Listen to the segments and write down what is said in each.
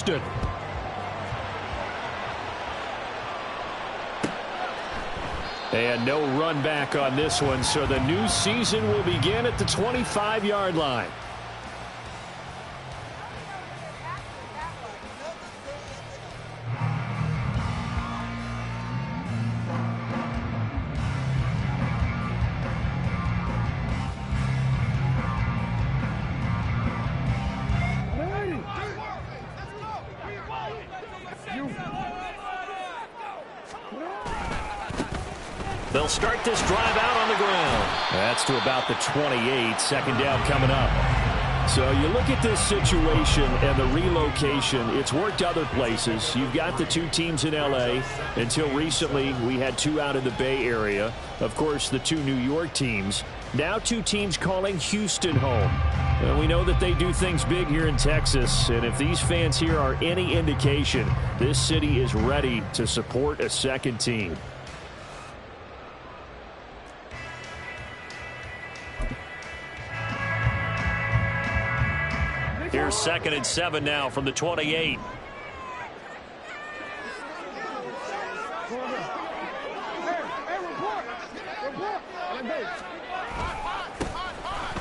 Stood. And no run back on this one, so the new season will begin at the 25-yard line. They'll start this drive out on the ground. That's to about the 28. Second down coming up. So you look at this situation and the relocation. It's worked other places. You've got the two teams in L.A. Until recently, we had two out in the Bay Area. Of course, the two New York teams. Now two teams calling Houston home. And we know that they do things big here in Texas. And if these fans here are any indication, this city is ready to support a second team. Here's 2nd and 7 now from the 28.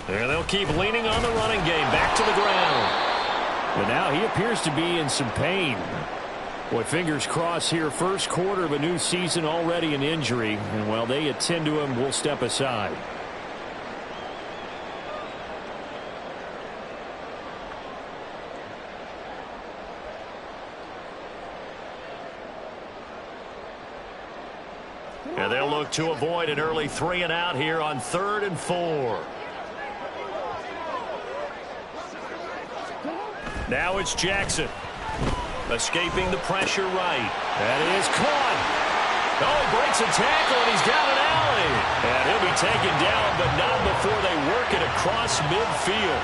And they'll keep leaning on the running game. Back to the ground. And now he appears to be in some pain. Boy, fingers crossed here. First quarter of a new season, already an injury. And while they attend to him, we'll step aside. And they'll look to avoid an early 3 and out here on 3rd and 4. Now it's Jackson. Escaping the pressure right. That is caught. Oh, he breaks a tackle, and he's down an alley. And he'll be taken down, but not before they work it across midfield.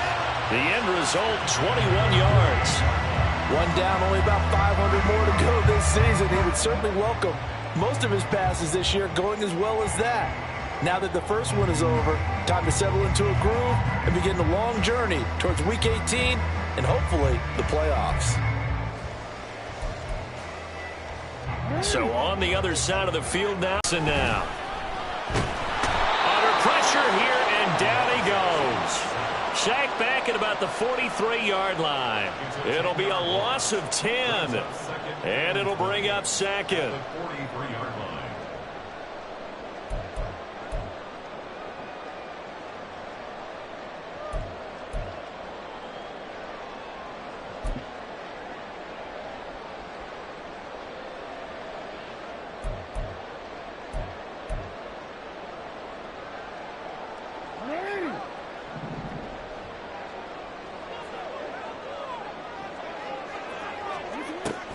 The end result, 21 yards. One down, only about 500 more to go this season. He would certainly welcome most of his passes this year going as well as that. Now that the first one is over, time to settle into a groove and begin the long journey towards Week 18 and hopefully the playoffs. So on the other side of the field now. Under pressure here, and down he goes. Sacked back at about the 43-yard line. It'll be a loss of 10. And it'll bring up 2nd.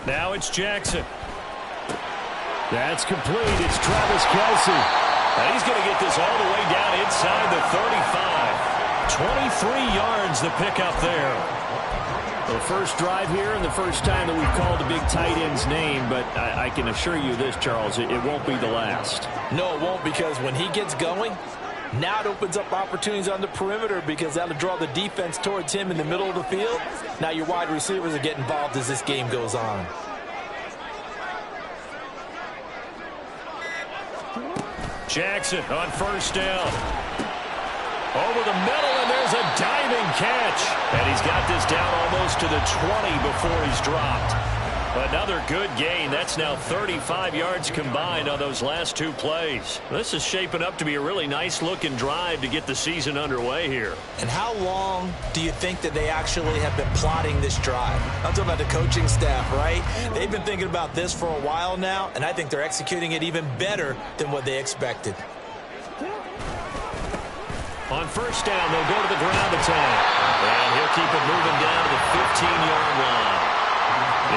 Now it's Jackson. That's complete. It's Travis Kese. And he's going to get this all the way down inside the 35. 23 yards the pickup there. The first drive here and the first time that we've called a big tight end's name, but I can assure you this, Charles, it won't be the last. No, it won't, because when he gets going, now it opens up opportunities on the perimeter because that'll draw the defense towards him in the middle of the field. Now your wide receivers are getting involved as this game goes on. Jackson on first down. Over the middle, and there's a diving catch. And he's got this down almost to the 20 before he's dropped. Another good gain. That's now 35 yards combined on those last two plays. This is shaping up to be a really nice-looking drive to get the season underway here. And how long do you think that they actually have been plotting this drive? I'm talking about the coaching staff, right? They've been thinking about this for a while now, and I think they're executing it even better than what they expected. On first down, they'll go to the ground attack. And he'll keep it moving down to the 15-yard line.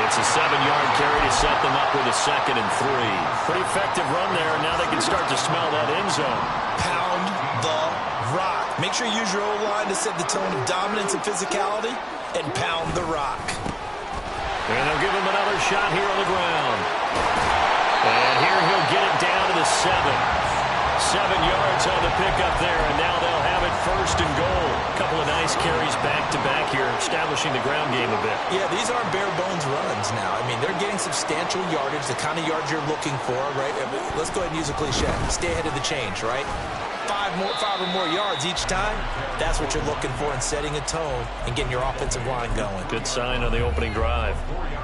It's a 7-yard carry to set them up with a 2nd and 3. Pretty effective run there, and now they can start to smell that end zone. Pound the rock. Make sure you use your O-line to set the tone of dominance and physicality, and pound the rock. And they'll give him another shot here on the ground. And here he'll get it down to the 7. 7 yards on the pickup there, and now they'll have have it first and goal. A couple of nice carries back-to-back here, establishing the ground game a bit. Yeah, these aren't bare-bones runs now. I mean, they're getting substantial yardage, the kind of yards you're looking for, right? Let's go ahead and use a cliche. Stay ahead of the change, right? Five or more yards each time. That's what you're looking for in setting a tone and getting your offensive line going. Good sign on the opening drive.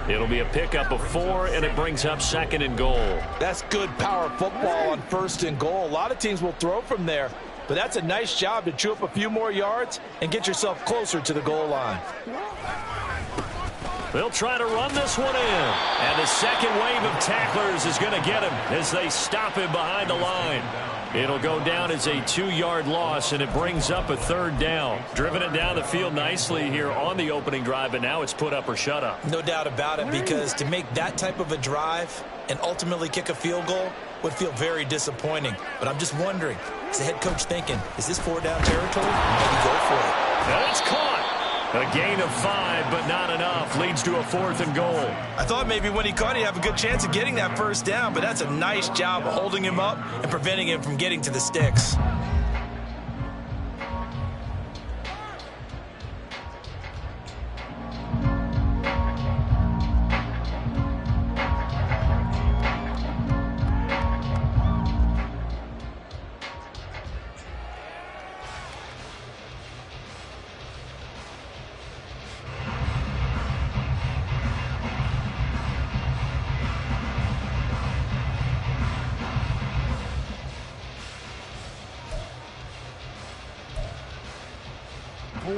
It'll be a pickup of 4, and it brings up second and goal. That's good power football on first and goal. A lot of teams will throw from there, but that's a nice job to chew up a few more yards and get yourself closer to the goal line. They'll try to run this one in. And the second wave of tacklers is going to get him as they stop him behind the line. It'll go down as a 2-yard loss, and it brings up a third down. Driven it down the field nicely here on the opening drive, but now it's put up or shut up. No doubt about it, because to make that type of a drive and ultimately kick a field goal would feel very disappointing. But I'm just wondering, is the head coach thinking, is this 4-down territory? Maybe go for it. And it's caught. A gain of 5, but not enough. Leads to a 4th and goal. I thought maybe when he caught, he'd have a good chance of getting that first down, but that's a nice job of holding him up and preventing him from getting to the sticks.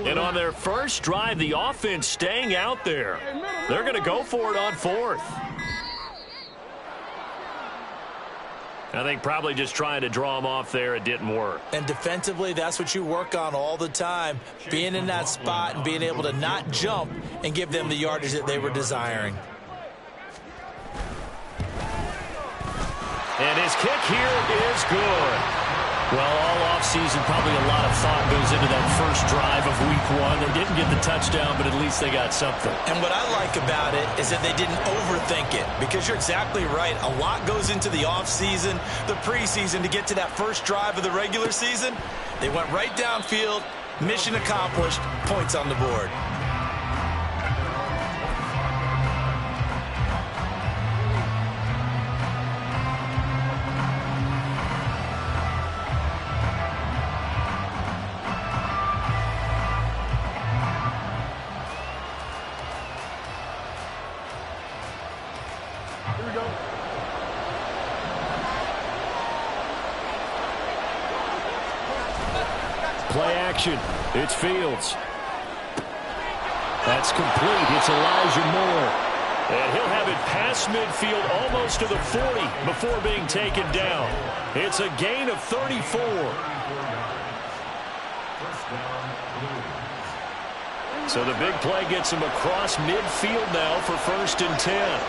And on their first drive, the offense staying out there. They're going to go for it on 4th. I think probably just trying to draw them off there. It didn't work. And defensively, that's what you work on all the time. Being in that spot and being able to not jump and give them the yardage that they were desiring. And his kick here is good. Well, all offseason, probably a lot of thought goes into that first drive of week 1. They didn't get the touchdown, but at least they got something. And what I like about it is that they didn't overthink it, because you're exactly right. A lot goes into the offseason, the preseason, to get to that first drive of the regular season. They went right downfield, mission accomplished, points on the board. Play action. It's Fields. That's complete. It's Elijah Moore. And he'll have it past midfield almost to the 40 before being taken down. It's a gain of 34. So the big play gets him across midfield now for 1st and 10.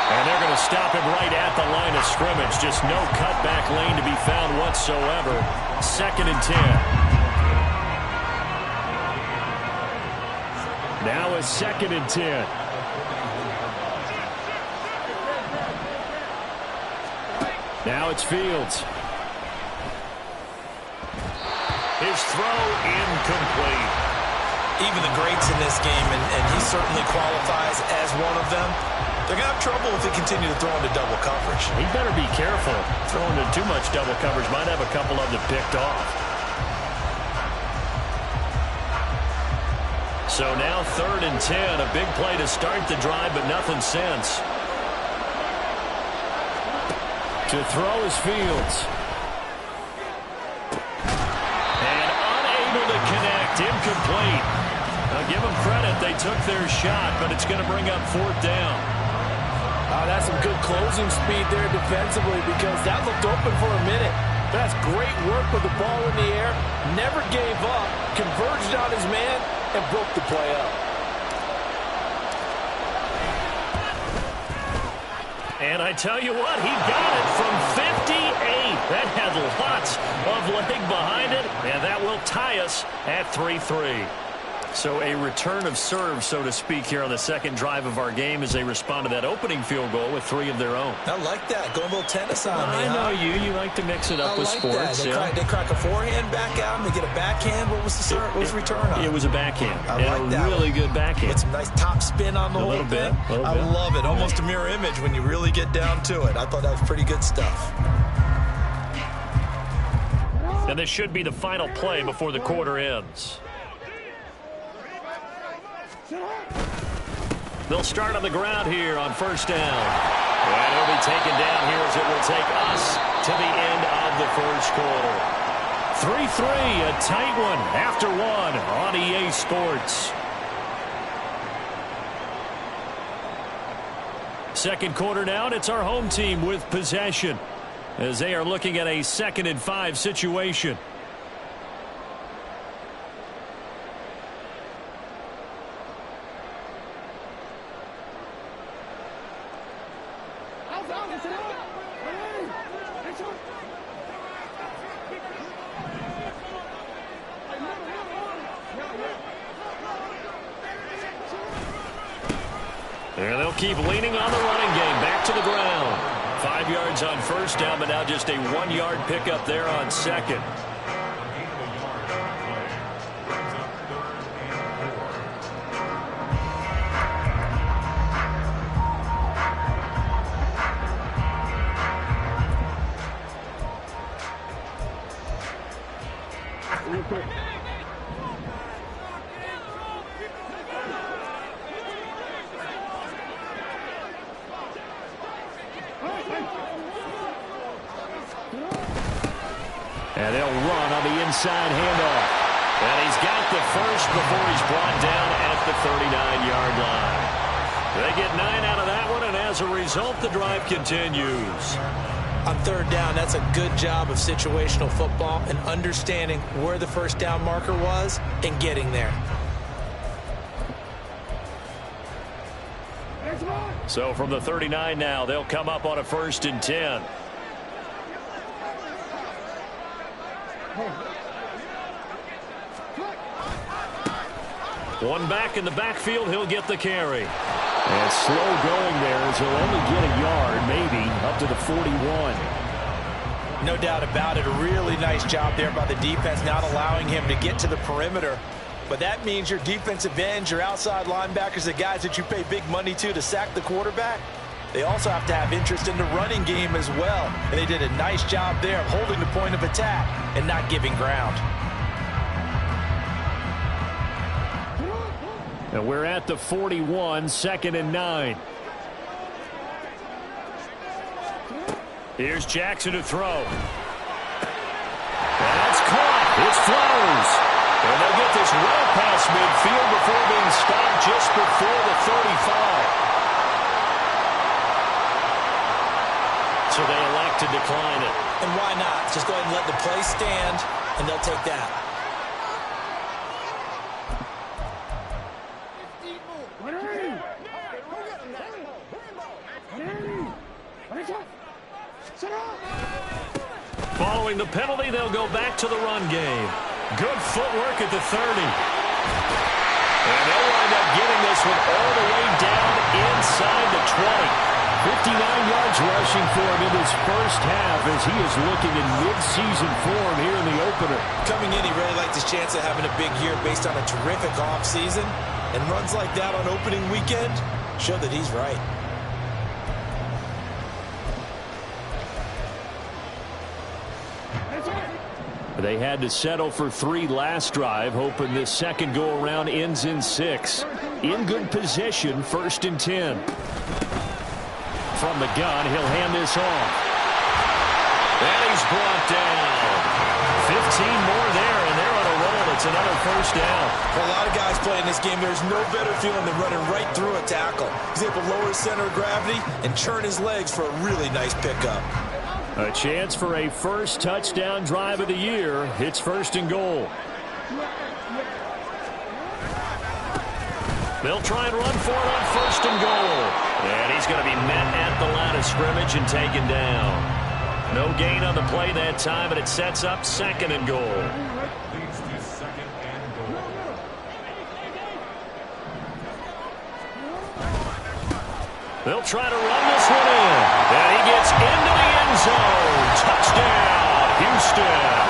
And they're going to stop him right at the line of scrimmage. Just no cutback lane to be found whatsoever. 2nd and 10. Now a 2nd and 10. Now it's Fields. His throw incomplete. Even the greats in this game, and he certainly qualifies as one of them, they're going to have trouble if they continue to throw into double coverage. He better be careful. Throwing into too much double coverage might have a couple of them picked off. So now 3rd and 10. A big play to start the drive, but nothing since. To throw is Fields. And unable to connect. Incomplete. Now give them credit. They took their shot, but it's going to bring up 4th down. That's some good closing speed there defensively, because that looked open for a minute. That's great work with the ball in the air. Never gave up, converged on his man, and broke the play up. And I tell you what, he got it from 58. That had lots of leg behind it, and that will tie us at 3-3. So a return of serve, so to speak, here on the second drive of our game as they respond to that opening field goal with 3 of their own. I like that. Going a little tennis on me. I know you like to mix it up with sports. They crack a forehand back out and they get a backhand. What was the return on? It was a backhand. I like that. Really good backhand. With some nice top spin on the whole thing. I love it. Almost a mirror image when you really get down to it. I thought that was pretty good stuff. And this should be the final play before the quarter ends. They'll start on the ground here on first down. And he'll be taken down here as it will take us to the end of the first quarter. 3-3, a tight one after 1 on EA Sports. Second quarter now, and it's our home team with possession as they are looking at a 2nd and 5 situation. And they'll keep leaning on the running game. Back to the ground. 5 yards on first down, but now just a 1-yard pickup there on second. And they'll run on the inside handoff. And he's got the first before he's brought down at the 39-yard line. They get 9 out of that one, and as a result, the drive continues. On third down, that's a good job of situational football and understanding where the first down marker was and getting there. So from the 39 now, they'll come up on a 1st and 10. One back in the backfield, he'll get the carry. And slow going there as he'll only get a yard, maybe, up to the 41. No doubt about it. A really nice job there by the defense, not allowing him to get to the perimeter. But that means your defensive ends, your outside linebackers, the guys that you pay big money to sack the quarterback, they also have to have interest in the running game as well. And they did a nice job there of holding the point of attack and not giving ground. And we're at the 41, 2nd and 9. Here's Jackson to throw. That's caught. It's Flowers. And they'll get this well past midfield before being stopped just before the 35. So they elect to decline it. And why not? Just go ahead and let the play stand, and they'll take that. Following the penalty, they'll go back to the run game. Good footwork at the 30. And they'll wind up getting this one all the way down inside the 20. 59 yards rushing for him in his first half as he is looking in mid-season form here in the opener. Coming in, he really liked his chance of having a big year based on a terrific offseason. And runs like that on opening weekend show that he's right. They had to settle for 3 last drive, hoping this second go-around ends in 6. In good position, 1st and 10. From the gun, he'll hand this off. And he's brought down. 15 more there, and they're on a roll. It's another 1st down. For a lot of guys playing this game, there's no better feeling than running right through a tackle. He's able to lower his center of gravity and churn his legs for a really nice pickup. A chance for a first touchdown drive of the year. It's 1st and goal. They'll try and run for it on 1st and goal. And he's going to be met at the line of scrimmage and taken down. No gain on the play that time, and it sets up 2nd and goal. They'll try to run this one in. And he gets into the end zone. Touchdown, Houston.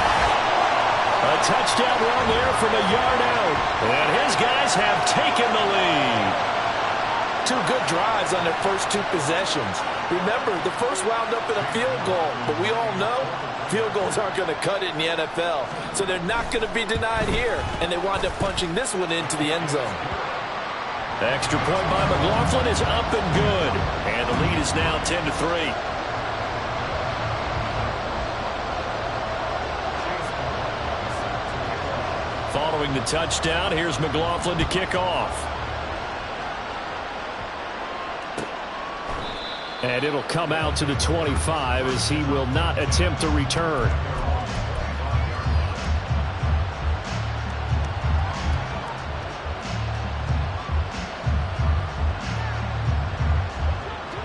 A touchdown run there from a yard out. And his guys have taken the lead. Two good drives on their first two possessions. Remember, the first wound up in a field goal, but we all know field goals aren't going to cut it in the NFL, so they're not going to be denied here, and they wind up punching this one into the end zone. The extra point by McLaughlin is up and good, and the lead is now 10-3. Following the touchdown, here's McLaughlin to kick off. And it'll come out to the 25 as he will not attempt a return.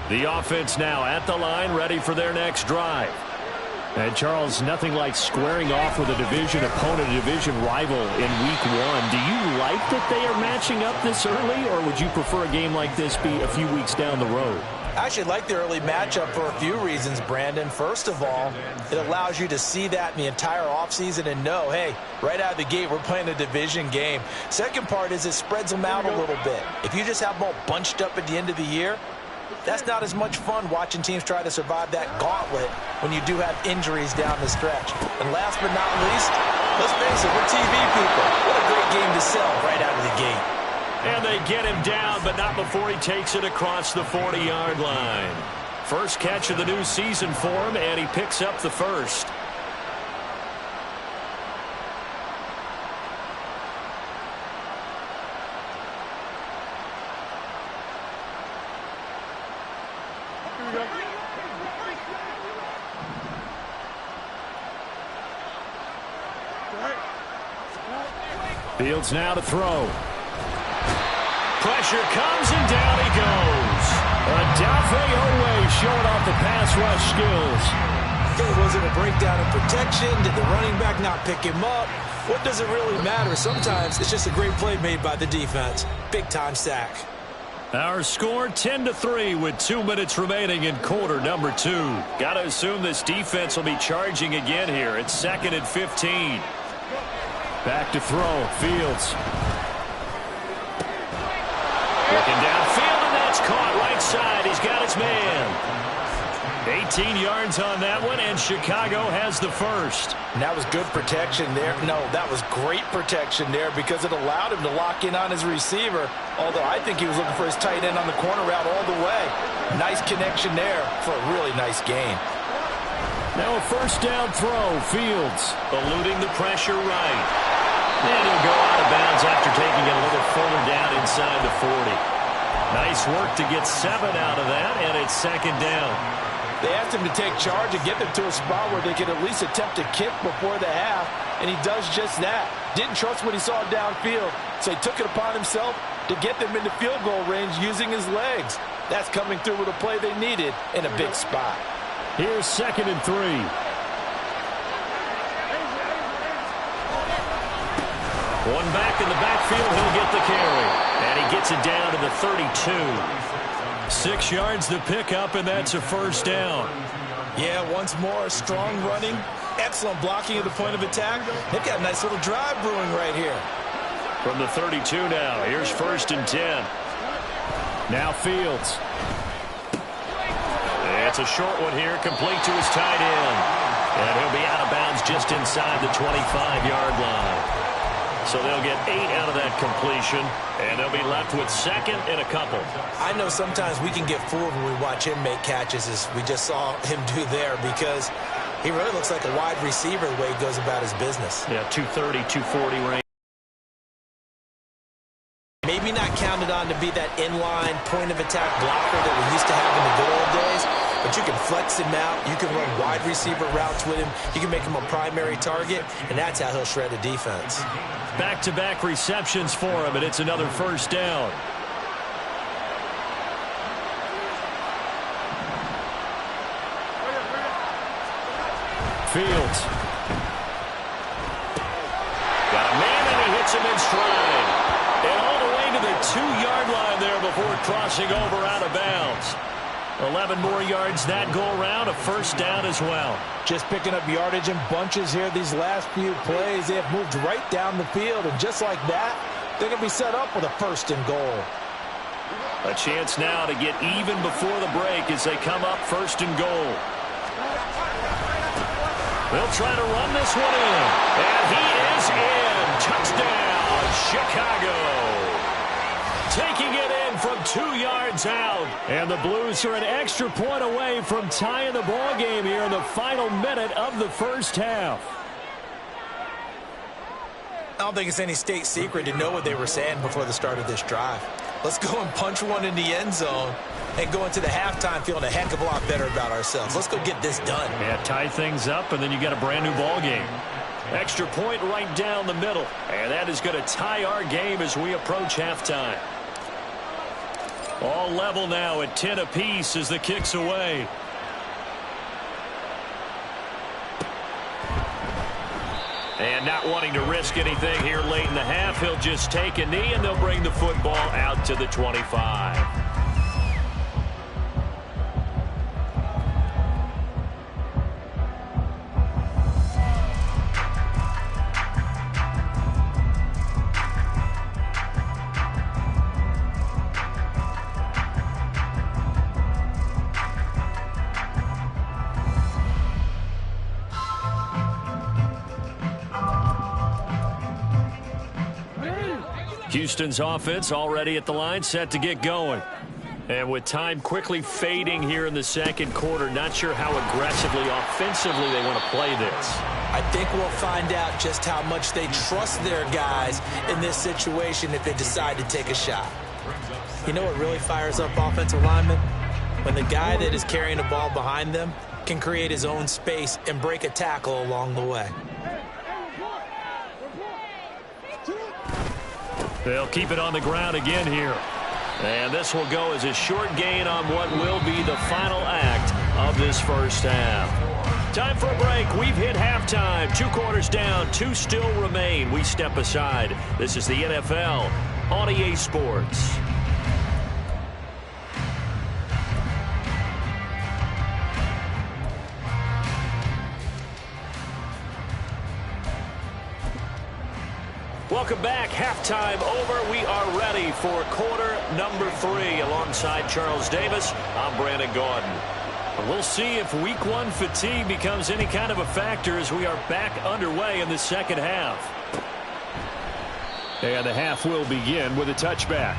The offense now at the line, ready for their next drive. And Charles, nothing like squaring off with a division opponent, a division rival in week one. Do you like that they are matching up this early, or would you prefer a game like this be a few weeks down the road? I actually like the early matchup for a few reasons, Brandon. First of all, it allows you to see that in the entire offseason and know, hey, right out of the gate, we're playing a division game. Second part is it spreads them out a little bit. If you just have them all bunched up at the end of the year, that's not as much fun watching teams try to survive that gauntlet when you do have injuries down the stretch. And last but not least, let's face it, we're TV people. What a great game to sell right out of the gate. And they get him down, but not before he takes it across the 40-yard line. First catch of the new season for him, and he picks up the first. Fields now to throw. Pressure comes, and down he goes. Odafe Oweh showing off the pass rush skills. It wasn't a breakdown in protection. Did the running back not pick him up? What does it really matter? Sometimes it's just a great play made by the defense. Big-time sack. Our score 10-3 with 2 minutes remaining in quarter number 2. Got to assume this defense will be charging again here. It's 2nd and 15. Back to throw. Fields. Looking downfield, and that's caught right side. He's got his man. 18 yards on that one, and Chicago has the first. And that was good protection there. No, that was great protection there because it allowed him to lock in on his receiver, although I think he was looking for his tight end on the corner route all the way. Nice connection there for a really nice gain. Now a first down throw. Fields eluding the pressure right. And he'll go out of bounds after taking it a little further down inside the 40. Nice work to get 7 out of that, and it's 2nd down. They asked him to take charge and get them to a spot where they could at least attempt to kick before the half, and he does just that. Didn't trust what he saw downfield, so he took it upon himself to get them into field goal range using his legs. That's coming through with a play they needed in a big spot. Here's 2nd and 3. One back in the backfield, he'll get the carry. And he gets it down to the 32. 6 yards to pick up, and that's a first down. Yeah, once more, strong running, excellent blocking at the point of attack. They've got a nice little drive brewing right here. From the 32 now, here's 1st and 10. Now Fields. It's a short one here, complete to his tight end. And he'll be out of bounds just inside the 25-yard line. So they'll get 8 out of that completion, and they'll be left with 2nd and a couple. I know sometimes we can get fooled when we watch him make catches, as we just saw him do there, because he really looks like a wide receiver the way he goes about his business. Yeah, 230, 240 range. Maybe not counted on to be that inline point-of-attack blocker that we used to have in the good old days, but you can flex him out. You can run wide receiver routes with him. You can make him a primary target, and that's how he'll shred a defense. Back-to-back receptions for him, and it's another first down. Fields. Got a man, and he hits him in stride. And all the way to the 2-yard line there before before crossing over out of bounds. 11 more yards that go around, a first down as well. Just picking up yardage in bunches here these last few plays. They have moved right down the field, and just like that, they're going to be set up with a first and goal. A chance now to get even before the break as they come up first and goal. They'll try to run this one in. And he is in. Touchdown, Chicago. Taking it in from 2 yards out. And the Blues are an extra point away from tying the ball game here in the final minute of the first half. I don't think it's any state secret to know what they were saying before the start of this drive. Let's go and punch one in the end zone and go into the halftime feeling a heck of a lot better about ourselves. Let's go get this done. Yeah, tie things up, and then you got a brand new ball game. Extra point right down the middle. And that is going to tie our game as we approach halftime. All level now at 10 apiece as the kick's away. And not wanting to risk anything here late in the half, he'll just take a knee, and they'll bring the football out to the 25. Houston's offense already at the line, set to get going. And with time quickly fading here in the second quarter, not sure how aggressively, offensively they want to play this. I think we'll find out just how much they trust their guys in this situation if they decide to take a shot. You know what really fires up offensive linemen? When the guy that is carrying the ball behind them can create his own space and break a tackle along the way. They'll keep it on the ground again here. And this will go as a short gain on what will be the final act of this first half. Time for a break. We've hit halftime. 2 quarters down, 2 still remain. We step aside. This is the NFL on EA Sports. Welcome back. Halftime over. We are ready for quarter number 3. Alongside Charles Davis, I'm Brandon Gaudin. We'll see if week 1 fatigue becomes any kind of a factor as we are back underway in the second half. And the half will begin with a touchback.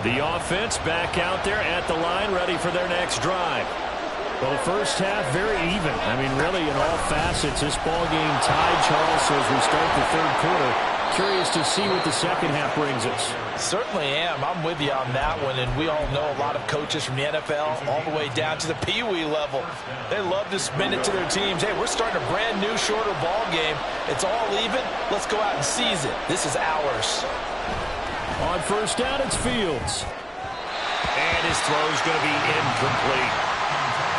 The offense back out there at the line, ready for their next drive. Well, the first half, very even. I mean, really, in all facets, this ball game tied, Charles, so as we start the third quarter, curious to see what the second half brings us. Certainly am. I'm with you on that one, and we all know a lot of coaches from the NFL all the way down to the Pee-wee level. They love to spin it to their teams. Hey, we're starting a brand new, shorter ball game. It's all even. Let's go out and seize it. This is ours. On first down, it's Fields. And his throw's going to be incomplete.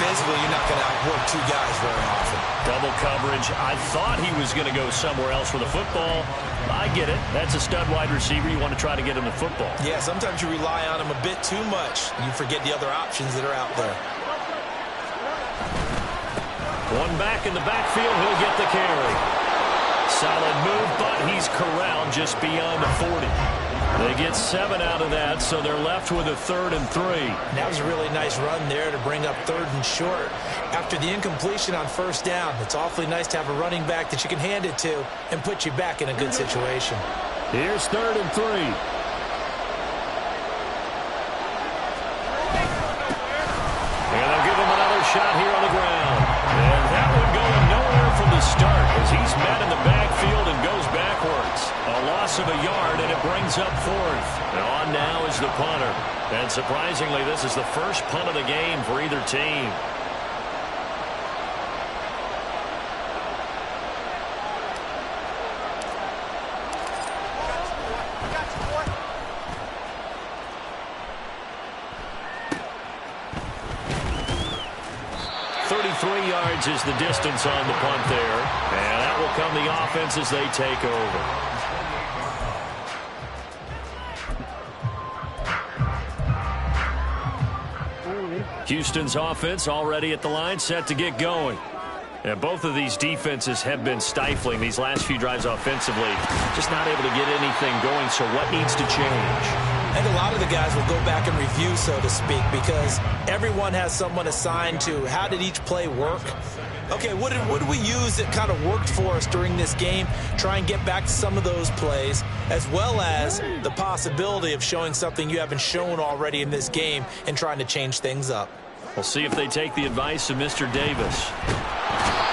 Basically, you're not going to outwork 2 guys very often. Double coverage. I thought he was going to go somewhere else with the football. I get it. That's a stud wide receiver. You want to try to get him the football. Yeah, sometimes you rely on him a bit too much. You forget the other options that are out there. One back in the backfield. He'll get the carry. Solid move, but he's corralled just beyond the 40. They get 7 out of that, so they're left with a 3rd and 3. That was a really nice run there to bring up 3rd and short. After the incompletion on first down, it's awfully nice to have a running back that you can hand it to and put you back in a good situation. Here's 3rd and 3. And they'll give him another shot here on the ground. And that one going nowhere from the start as he's met in the backfield and goes backwards. A loss of a yard, and it brings up 4th. And on now is the punter. And surprisingly, this is the first punt of the game for either team. 33 yards is the distance on the punt there. And that will come the offense as they take over. Houston's offense already at the line, set to get going. And both of these defenses have been stifling these last few drives offensively. Just not able to get anything going, so what needs to change? I think a lot of the guys will go back and review, so to speak, because everyone has someone assigned to how did each play work. Okay, what did we use that kind of worked for us during this game? Try and get back to some of those plays, as well as the possibility of showing something you haven't shown already in this game and trying to change things up. We'll see if they take the advice of Mr. Davis.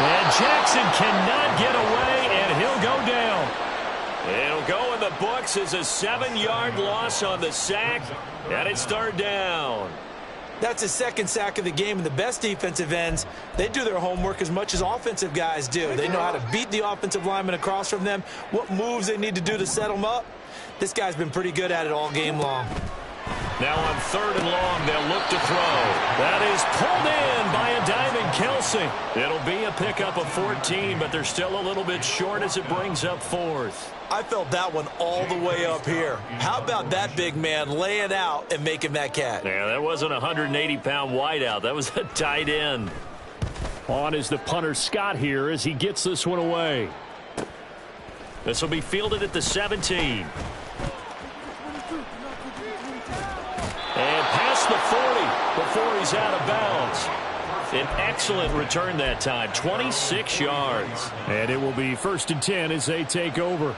And Jackson cannot get away, and he'll go down. It'll go in the books as a 7-yard loss on the sack, and it's third down. That's his second sack of the game, and the best defensive ends, they do their homework as much as offensive guys do. They know how to beat the offensive lineman across from them, what moves they need to do to set them up. This guy's been pretty good at it all game long. Now on 3rd and long, they'll look to throw. That is pulled in by a diving Kese. It'll be a pickup of 14, but they're still a little bit short as it brings up 4th. I felt that one all the way up here. How about that big man laying out and making that catch? Yeah, that wasn't a 180-pound wideout. That was a tight end. On is the punter Scott here as he gets this one away. This will be fielded at the 17. And past the 40 before he's out of bounds. An excellent return that time, 26 yards. And it will be 1st and 10 as they take over.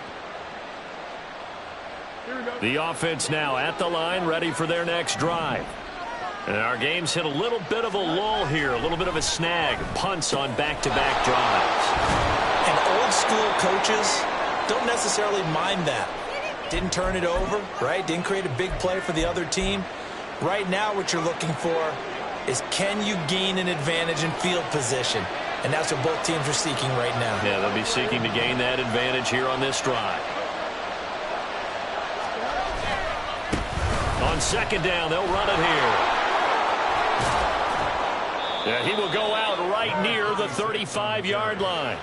The offense now at the line, ready for their next drive. And our game's hit a little bit of a lull here, a little bit of a snag. Punts on back-to-back drives. And old school coaches don't necessarily mind that. Didn't turn it over, right? Didn't create a big play for the other team. Right now what you're looking for is can you gain an advantage in field position? And that's what both teams are seeking right now. Yeah, they'll be seeking to gain that advantage here on this drive. On 2nd down, they'll run it here. Yeah, he will go out right near the 35-yard line.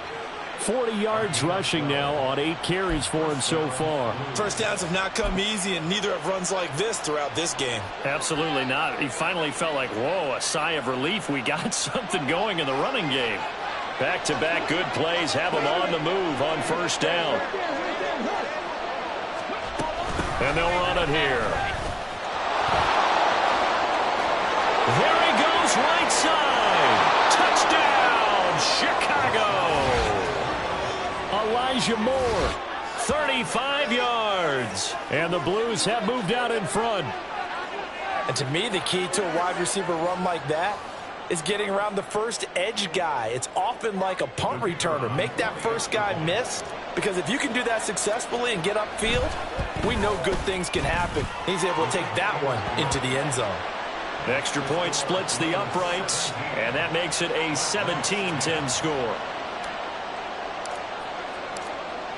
40 yards rushing now on 8 carries for him so far. First downs have not come easy, and neither have runs like this throughout this game. Absolutely not. He finally felt like, whoa, a sigh of relief. We got something going in the running game. Back-to-back good plays have him on the move on 1st down. And they'll run it here. There he goes, right side. Touchdown, Chicago. Elijah Moore, 35 yards. And the Blues have moved out in front. And to me, the key to a wide receiver run like that is getting around the first edge guy. It's often like a punt returner. Make that first guy miss, because if you can do that successfully and get upfield, we know good things can happen. He's able to take that one into the end zone. Extra point splits the uprights, and that makes it a 17-10 score.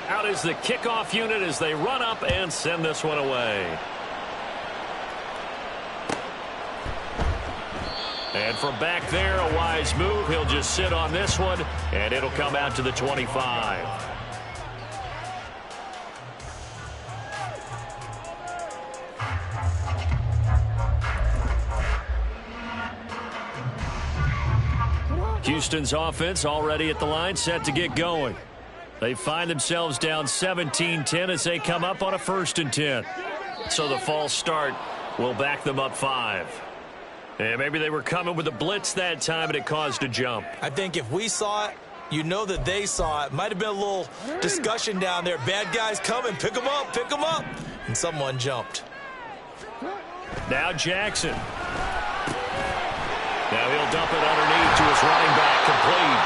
Out is the kickoff unit as they run up and send this one away. And from back there, a wise move. He'll just sit on this one, and it'll come out to the 25. Houston's offense already at the line, set to get going. They find themselves down 17-10 as they come up on a 1st and 10. So the false start will back them up 5. And maybe they were coming with a blitz that time and it caused a jump. I think if we saw it, you know that they saw it. Might have been a little discussion down there. Bad guys coming, pick them up, pick them up. And someone jumped. Now Jackson. Now he'll dump it underneath to his running back, complete.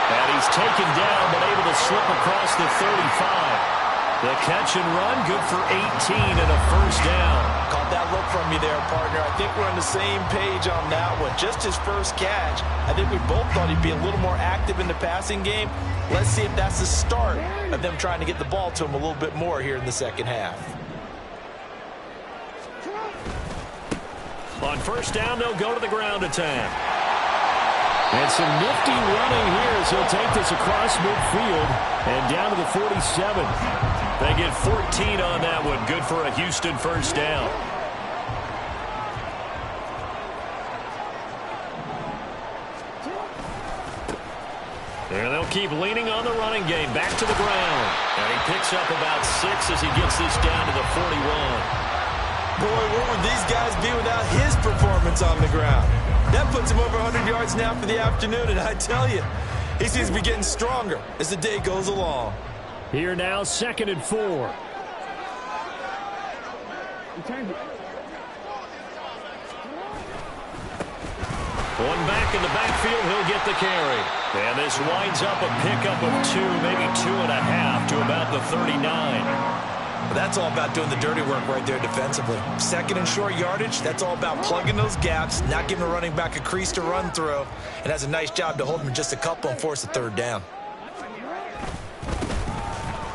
And he's taken down but able to slip across the 35. The catch and run, good for 18 and a 1st down. Caught that look from you there, partner. I think we're on the same page on that one. Just his first catch. I think we both thought he'd be a little more active in the passing game. Let's see if that's the start of them trying to get the ball to him a little bit more here in the second half. On 1st down, they'll go to the ground attack. And some nifty running here as he'll take this across midfield and down to the 47. They get 14 on that one. Good for a Houston first down. And they'll keep leaning on the running game. Back to the ground. And he picks up about 6 as he gets this down to the 41. Boy, where would these guys be without his performance on the ground? That puts him over 100 yards now for the afternoon, and I tell you, he seems to be getting stronger as the day goes along. Here now, 2nd and 4. One back in the backfield, he'll get the carry. And this winds up a pickup of 2, maybe 2.5 to about the 39. But that's all about doing the dirty work right there defensively. 2nd and short yardage, that's all about plugging those gaps, not giving a running back a crease to run through, and has a nice job to hold him just a couple and force a 3rd down.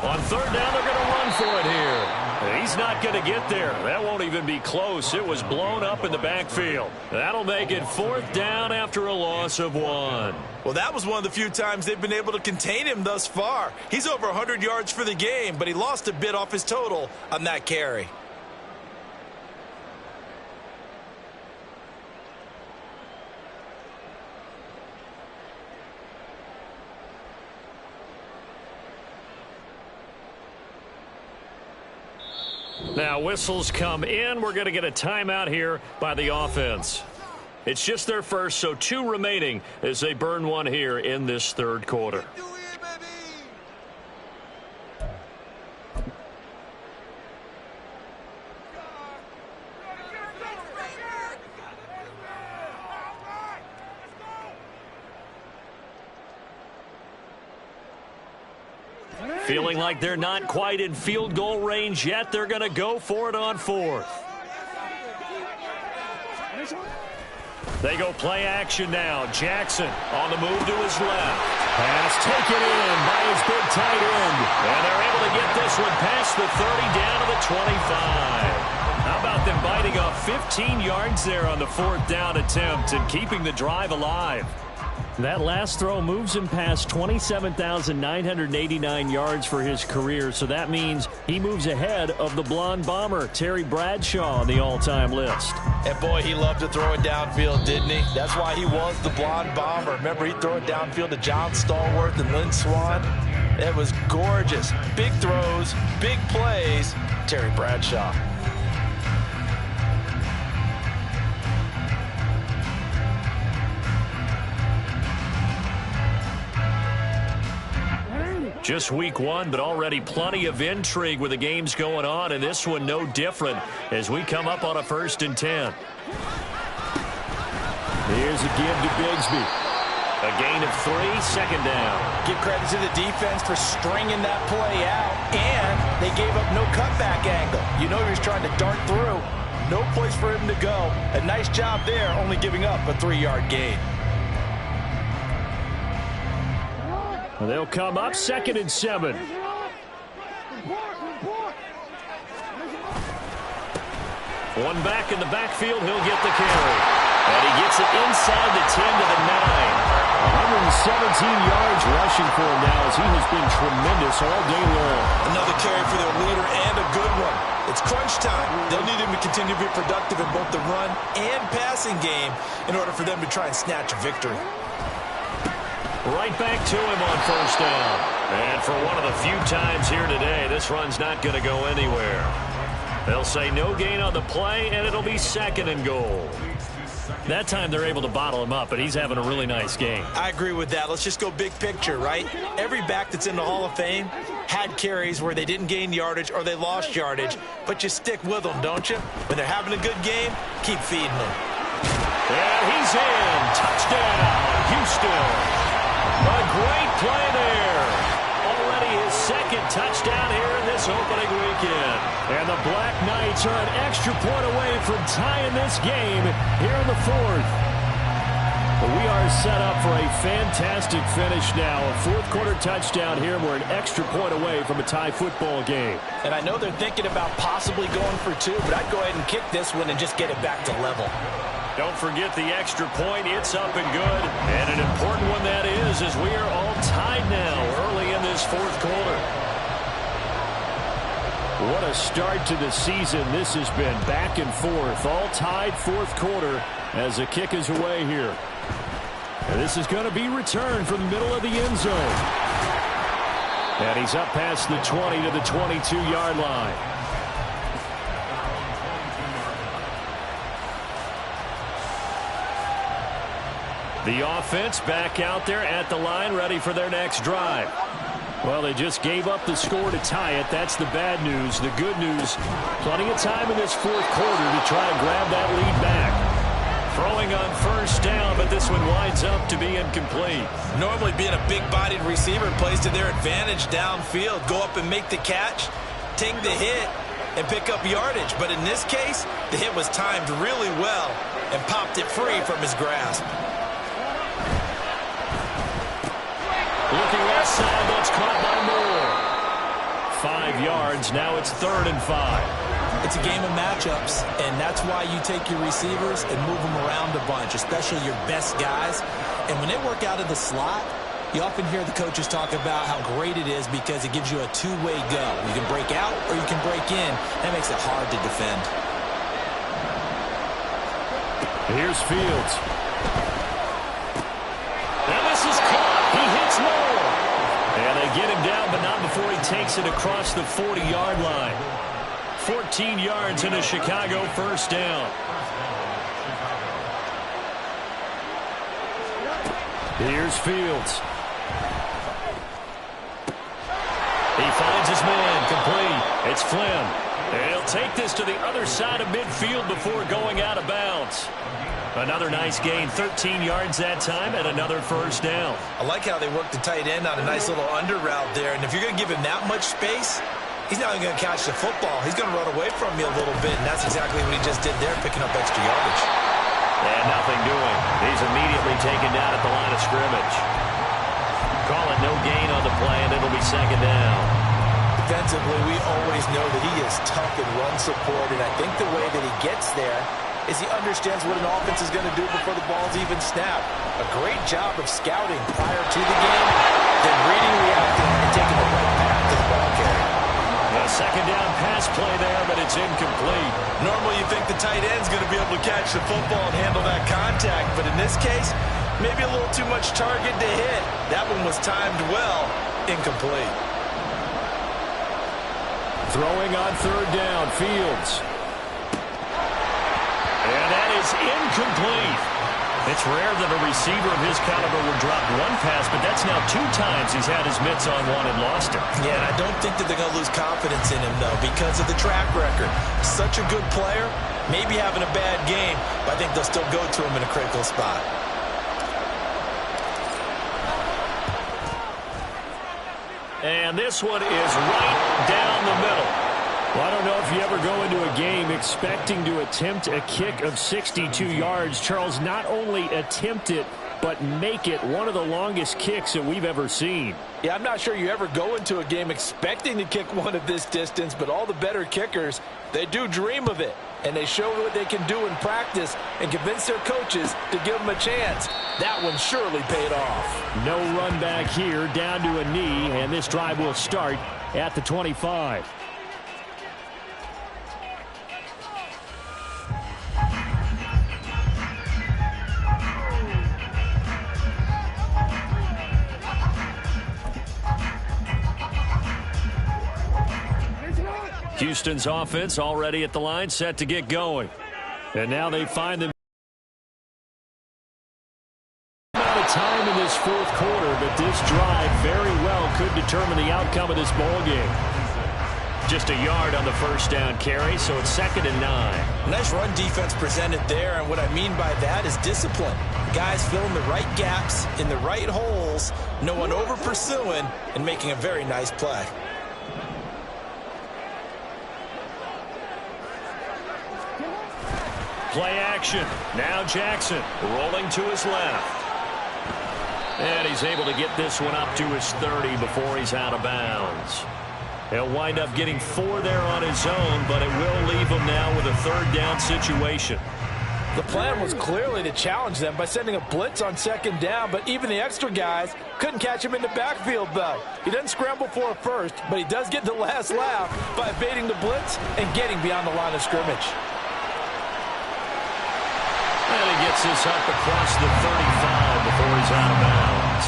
On 3rd down, they're going to run for it here. He's not going to get there. That won't even be close. It was blown up in the backfield. That'll make it 4th down after a loss of 1. Well, that was one of the few times they've been able to contain him thus far. He's over 100 yards for the game, but he lost a bit off his total on that carry. Now whistles come in. We're going to get a timeout here by the offense. It's just their first, so 2 remaining as they burn one here in this 3rd quarter. Feeling like they're not quite in field goal range yet. They're going to go for it on 4th. They go play action now. Jackson on the move to his left. Pass taken in by his big tight end. And they're able to get this one past the 30 down to the 25. How about them biting off 15 yards there on the 4th down attempt and keeping the drive alive? That last throw moves him past 27,989 yards for his career, so that means he moves ahead of the blonde bomber, Terry Bradshaw, on the all-time list. And boy, he loved to throw it downfield, didn't he? That's why he was the blonde bomber. Remember, he'd throw it downfield to John Stallworth and Lynn Swann? It was gorgeous. Big throws, big plays, Terry Bradshaw. Just week 1, but already plenty of intrigue with the games going on, and this one no different as we come up on a 1st and 10. Here's a give to Bigsby. A gain of 3, 2nd down. Give credit to the defense for stringing that play out, and they gave up no cutback angle. You know he was trying to dart through. No place for him to go. A nice job there, only giving up a 3-yard gain. They'll come up 2nd and 7. One back in the backfield, he'll get the carry. And he gets it inside the 10 to the 9. 117 yards rushing for him now as he has been tremendous all day long. Another carry for their leader and a good one. It's crunch time. They'll need him to continue to be productive in both the run and passing game in order for them to try and snatch a victory. Right back to him on 1st down. And for one of the few times here today, this run's not going to go anywhere. They'll say no gain on the play, and it'll be 2nd and goal. That time they're able to bottle him up, but he's having a really nice game. I agree with that. Let's just go big picture, right? Every back that's in the Hall of Fame had carries where they didn't gain yardage or they lost yardage, but you stick with them, don't you? When they're having a good game, keep feeding them. And he's in. Touchdown, Houston. A great play there. Already his 2nd touchdown here in this opening weekend. And the Black Knights are an extra point away from tying this game here in the 4th. We are set up for a fantastic finish now. A 4th quarter touchdown here. We're an extra point away from a tie football game. And I know they're thinking about possibly going for 2, but I'd go ahead and kick this one and just get it back to level. Don't forget the extra point. It's up and good. And an important one that is, as we are all tied now early in this fourth quarter. What a start to the season this has been. Back and forth. All tied fourth quarter as the kick is away here. And this is going to be returned from the middle of the end zone. And he's up past the 20 to the 22-yard line. The offense back out there at the line, ready for their next drive. Well, they just gave up the score to tie it. That's the bad news. The good news, plenty of time in this fourth quarter to try and grab that lead back. Throwing on first down, but this one winds up to be incomplete. Normally being a big-bodied receiver plays to their advantage downfield. Go up and make the catch, take the hit, and pick up yardage. But in this case, the hit was timed really well and popped it free from his grasp. Looking left side, that's caught by Moore. 5 yards, now it's 3rd and 5. It's a game of matchups, and that's why you take your receivers and move them around a bunch, especially your best guys. And when they work out of the slot, you often hear the coaches talk about how great it is because it gives you a two-way go. You can break out or you can break in. That makes it hard to defend. Here's Fields. And this is caught. He hits Moore. And they get him down, but not before he takes it across the 40-yard line. 14 yards in a Chicago first down. Here's Fields. He finds his man, complete. It's Flynn. And he'll take this to the other side of midfield before going out of bounds. Another nice gain, 13 yards that time, and another first down. I like how they work the tight end on a nice little under route there. And if you're going to give him that much space, he's not even going to catch the football. He's going to run away from you a little bit, and that's exactly what he just did there, picking up extra yardage. And nothing doing. He's immediately taken down at the line of scrimmage. Call it no gain on the play, and it'll be second down. Defensively, we always know that he is tough in run support, and I think the way that he gets there is he understands what an offense is going to do before the ball's even snapped. A great job of scouting prior to the game, then reading, reacting, and taking the right path to the ball carrier. A second down pass play there, but it's incomplete. Normally you think the tight end's going to be able to catch the football and handle that contact, but in this case, maybe a little too much target to hit. That one was timed well, incomplete. Throwing on third down, Fields. And that is incomplete. It's rare that a receiver of his caliber would drop one pass, but that's now 2 times he's had his mitts on one and lost it. Yeah, and I don't think that they're going to lose confidence in him, though, because of the track record. Such a good player, maybe having a bad game, but I think they'll still go to him in a critical spot. And this one is right down the middle. Well, I don't know if you ever go into a game expecting to attempt a kick of 62 yards. Charles, not only attempt it, but make it one of the longest kicks that we've ever seen. Yeah, I'm not sure you ever go into a game expecting to kick one of this distance, but all the better kickers, they do dream of it. And they show what they can do in practice and convince their coaches to give them a chance. That one surely paid off. No run back here, down to a knee, and this drive will start at the 25. Houston's offense already at the line, set to get going. And now they find them out of time in this fourth quarter, but this drive very well could determine the outcome of this ball game. Just a yard on the first down carry, so it's 2nd and 9. Nice run defense presented there, and what I mean by that is discipline. Guys filling the right gaps in the right holes, no one over pursuing, and making a very nice play. Play action. Now Jackson rolling to his left. And he's able to get this one up to his 30 before he's out of bounds. He'll wind up getting 4 there on his own, but it will leave him now with a 3rd down situation. The plan was clearly to challenge them by sending a blitz on second down, but even the extra guys couldn't catch him in the backfield, though. He doesn't scramble for a first, but he does get the last laugh by evading the blitz and getting beyond the line of scrimmage. And he gets this up across the 35 before he's out of bounds.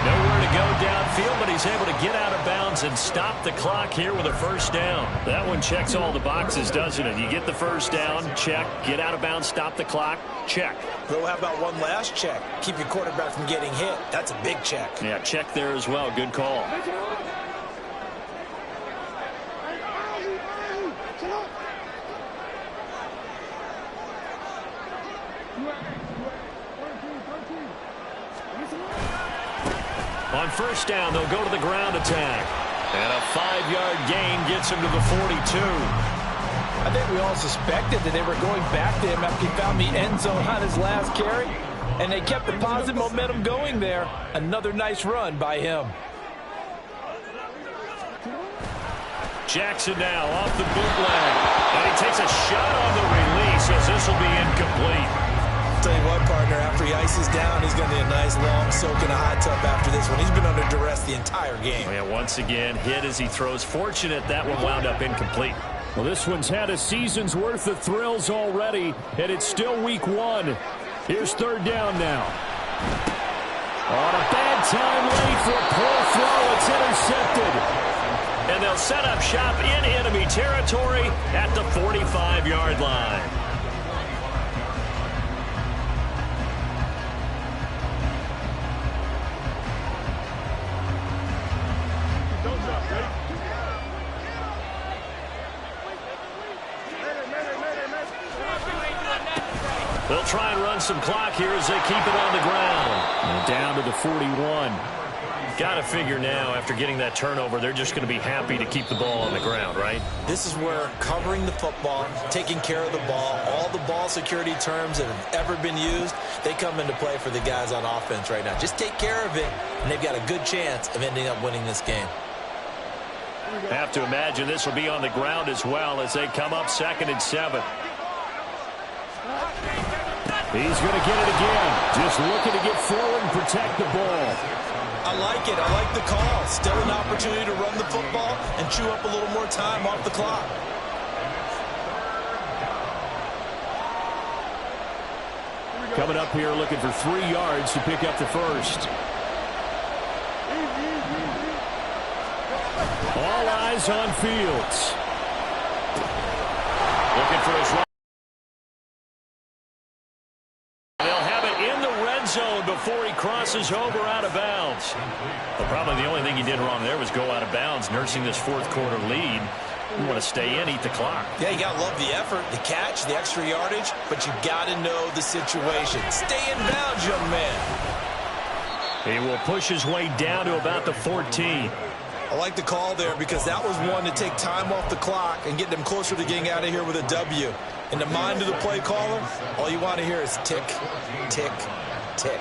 Nowhere to go downfield, but he's able to get out of bounds and stop the clock here with a first down. That one checks all the boxes, doesn't it? You get the first down, check. Get out of bounds, stop the clock, check. Well, how about one last check? Keep your quarterback from getting hit. That's a big check. Yeah, check there as well. Good call. On first down, they'll go to the ground attack. And a 5-yard gain gets him to the 42. I think we all suspected that they were going back to him after he found the end zone on his last carry. And they kept the positive momentum going there. Another nice run by him. Jackson now off the bootleg. And he takes a shot on the release as this will be incomplete. Tell you what, partner, after he ices down, he's going to need a nice long soak in a hot tub after this one. He's been under duress the entire game. Yeah, once again, hit as he throws. Fortunate that one wound up incomplete. Well, this one's had a season's worth of thrills already, and it's still week 1. Here's third down now. On a bad time late for a poor throw. It's intercepted. And they'll set up shop in enemy territory at the 45-yard line. They'll try and run some clock here as they keep it on the ground. And down to the 41. Got to figure now, after getting that turnover, they're just going to be happy to keep the ball on the ground, right? This is where covering the football, taking care of the ball, all the ball security terms that have ever been used, they come into play for the guys on offense right now. Just take care of it, and they've got a good chance of ending up winning this game. Have to imagine this will be on the ground as well as they come up 2nd and 7. He's going to get it again. Just looking to get forward and protect the ball. I like it. I like the call. Still an opportunity to run the football and chew up a little more time off the clock. Coming up here looking for 3 yards to pick up the first. All eyes on Fields. Looking for his run. Zone before he crosses over out of bounds. But probably the only thing he did wrong there was go out of bounds, nursing this 4th quarter lead. You want to stay in, eat the clock. Yeah, you got to love the effort, the catch, the extra yardage, but you got to know the situation. Stay in bounds, young man. He will push his way down to about the 14. I like the call there because that was one to take time off the clock and get them closer to getting out of here with a W. In the mind of the play caller, all you want to hear is tick, tick, tick.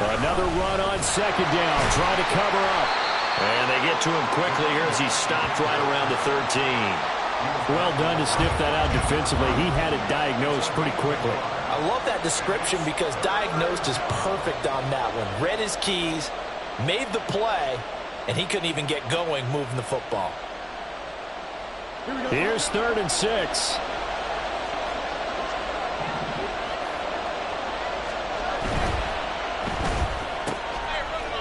Another run on 2nd down, trying to cover up. And they get to him quickly here as he stopped right around the 13. Well done to sniff that out defensively. He had it diagnosed pretty quickly. I love that description because diagnosed is perfect on that one. Read his keys, made the play, and he couldn't even get going moving the football. Here's 3rd and 6.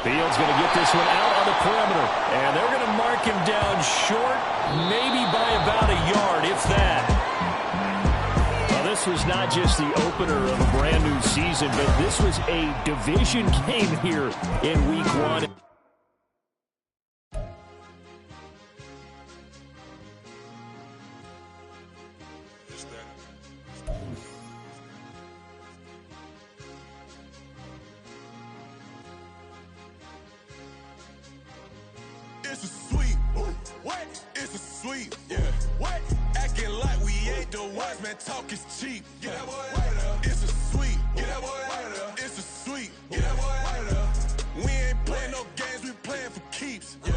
Fields going to get this one out on the perimeter. And they're going to mark him down short, maybe by about a yard, if that. Well, this was not just the opener of a brand new season, but this was a division game here in week 1. It's a sweet. What? It's a sweet. Yeah. What? Acting like we ain't the ones, man. Talk is cheap. Get that boy out of there. It's a sweet. Get that boy out of there. It's a sweet. Get that boy out of there. We ain't playing no games. We playing for keeps. Yeah.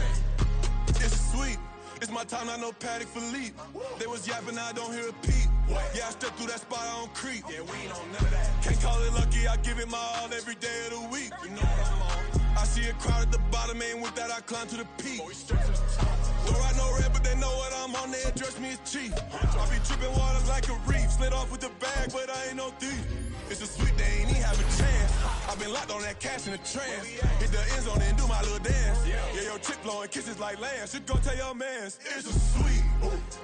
It's a sweet. It's my time. I know Paddock Philippe. They was yapping. I don't hear a peep. Yeah, I step through that spot, I don't creep. Yeah, we ain't on none of that. Can't call it lucky, I give it my all every day of the week. You know what I'm on. I see a crowd at the bottom, and with that I climb to the peak. Don't ride no red, but they know what I'm on, they address me as chief. I be tripping water like a reef, slid off with the bag, but I ain't no thief. It's a sweet, they ain't even have a chance. I've been locked on that cash in a trance. Hit the end zone and do my little dance. Yeah, your chick blowing kisses like Lance. You go tell your mans. It's a sweet.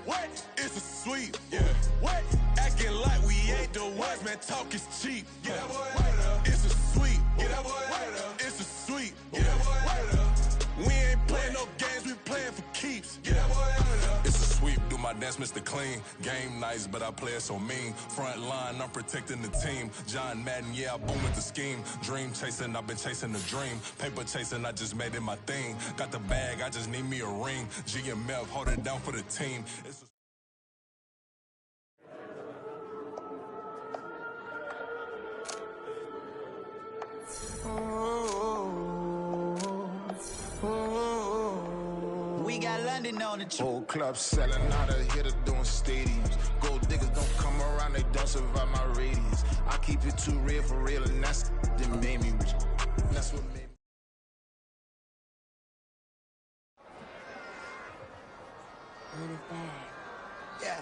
What? It's a sweet. Yeah. What? Acting like we ain't the ones, man. Talk is cheap. Get that boy right up. It's a sweet. Get that boy right up. It's a sweet. Get that boy right up. We ain't playing no games, we playing for keeps. Get that boy right up. It's a sweep, do my dance, Mr. Clean. Game nice, but I play it so mean. Front line, I'm protecting the team. John Madden, yeah, I boom with the scheme. Dream chasing, I've been chasing the dream. Paper chasing, I just made it my thing. Got the bag, I just need me a ring. G and Mel, hold it down for the team. It's a We got London on the trip. Whole club selling out of here to doing stadiums. Gold diggers don't come around, they don't survive my radius. I keep it too real for real, and that's that made me rich. That's what made me. Run it back. Yeah.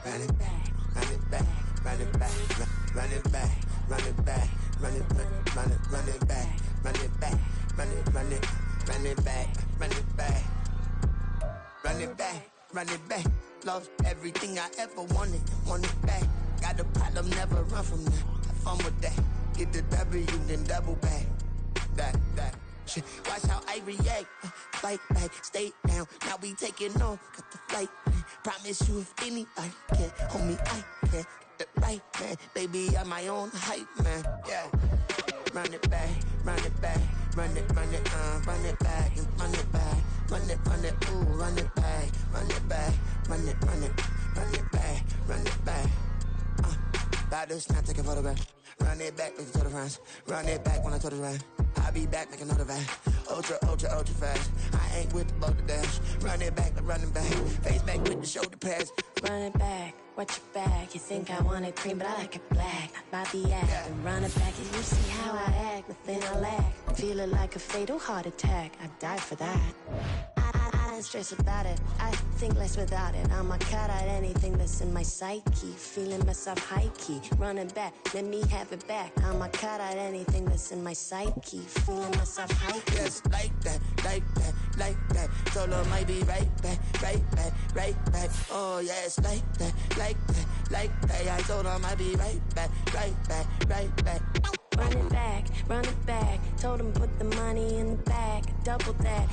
Run it back. Run it back, run it back, run it back, run it back, run it back, run it, run it back, run it back, run it, run it, run it back, run it back, run it back, run it back. Love everything I ever wanted, want it back. Got a problem, never run from that. Have fun with that. Get the W, then double back. That. Shit. Watch how I react. Fight back, stay down. Now we taking off. Got the flight. Promise you if anybody can hold me, I can. Get the right man. Baby, I'm my own hype man. Yeah. Run it back, run it back, run it back, run it back, run it back, ooh, run it back, run it back, run it back, run it back. About to snap, take a photograph. Run it back, make it to the friends. Run it back when I told it right. I'll be back, make another van. Ultra fast. I ain't with the boat dash. Run it back, run it back. Face back with the shoulder pads. Run it back. Watch your back. You think I want it cream, but I like it black. About the act. Yeah. And run it back. And you see how I act. Nothing I lack. Feel it like a fatal heart attack. I'd die for that. I don't stress about it. I think less without it. I'ma cut out anything that's in my psyche. Feeling myself high key. Running back, let me have it back. I'ma cut out anything that's in my psyche. Feeling myself high key. Yes, like that, like that, like that. Solo might be right back, right back, right back. Oh yes, like that, like that, like that. I told her I might be right back, right back, right back. Run it back, run it back. Told him put the money in the bag. Double that.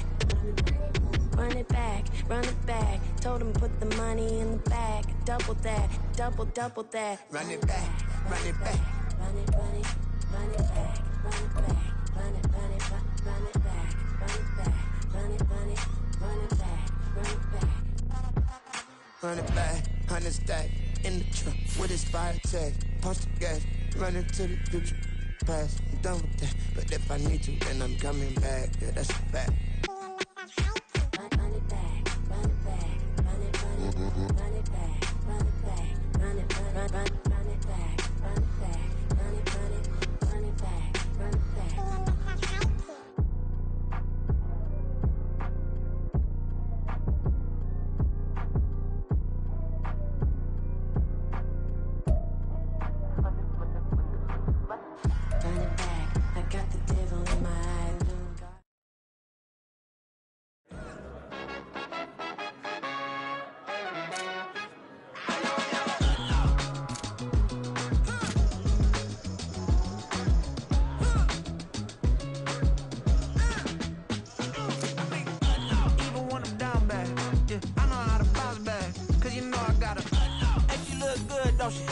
Run it back, run it back. Told him put the money in the bag. Double that, double that. Run it back, run it back. Run it, run it, run it back. Run it back, run it, run it, run it back. Run it back, run it, run it, run it back. Run it back. Run it back, 100 stack in the trunk with his fire tag. Punch the gas, running to the future. Past, I'm done with that. But if I need to, then I'm coming back. Yeah, that's a fact. Run it back, run it back, run it, run it, run it back, run it back, run it, run it back, run it back, run it, run it back, run it back. Run it back, I got the devil in my eye. Even when I'm down bad, yeah, I know how to bounce back. Cause you know I got her. And she look good, don't she?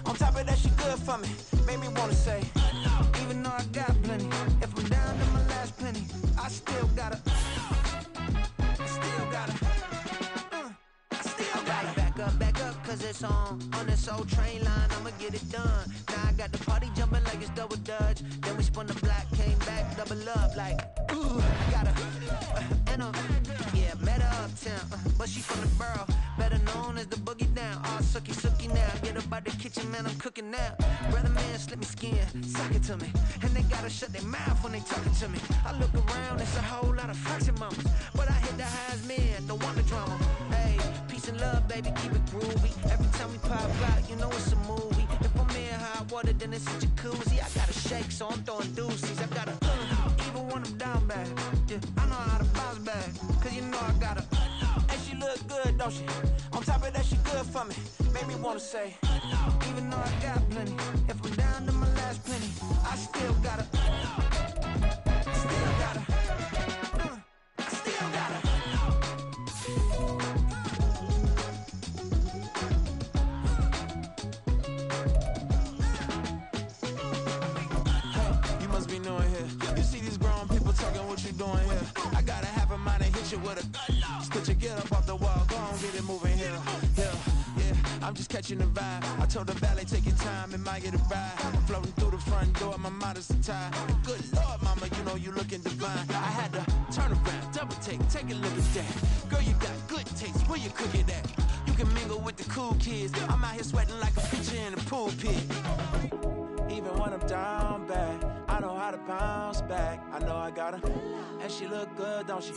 On top of that, she good for me. Made me wanna say, even though I got plenty, if I'm down to my last penny, I still got her. I still got her. I still got her. Back up, cause it this on this old train line, I'ma get it done. Now I got the party jumping like it's double dutch. Then we spun the block, came back, double up like, ooh, gotta, yeah, met her uptown, but she from the borough, better known as the boogie down. All sucky now, get up out the kitchen, man, I'm cooking now. Brother man, slip me skin, suck it to me, and they gotta shut their mouth when they talking to me. I look around, it's a whole lot of foxy mamas, but I hit the highs man, don't want the drama. Hey, peace and love, baby, keep it groovy. Every time we pop out, you know it's a movie. If I'm in hot water, then it's a jacuzzi. I gotta shake, so I'm throwing deuces. I gotta, even when I'm down bad, yeah, I know how to bounce back, cause you know I gotta, and she look good, don't she? On top of that, she good for me. Made me wanna say, even though I got plenty, if I'm down to my last penny, I still gotta, I still gotta. Doing here, I gotta have a mind to hit you with a split you, get up off the wall, go on, get it moving here. Yeah, I'm just catching the vibe. I told the valet, take your time, it might get a ride. Floating through the front door, my modest attire. Good Lord, mama, you know you looking divine. I had to turn around, double take a look at that. Girl, you got good taste, where you cook it at? You can mingle with the cool kids. I'm out here sweating like a preacher in a pool pit. Even when I'm down bad, I know how to bounce back. I know I got her, and she look good, don't she?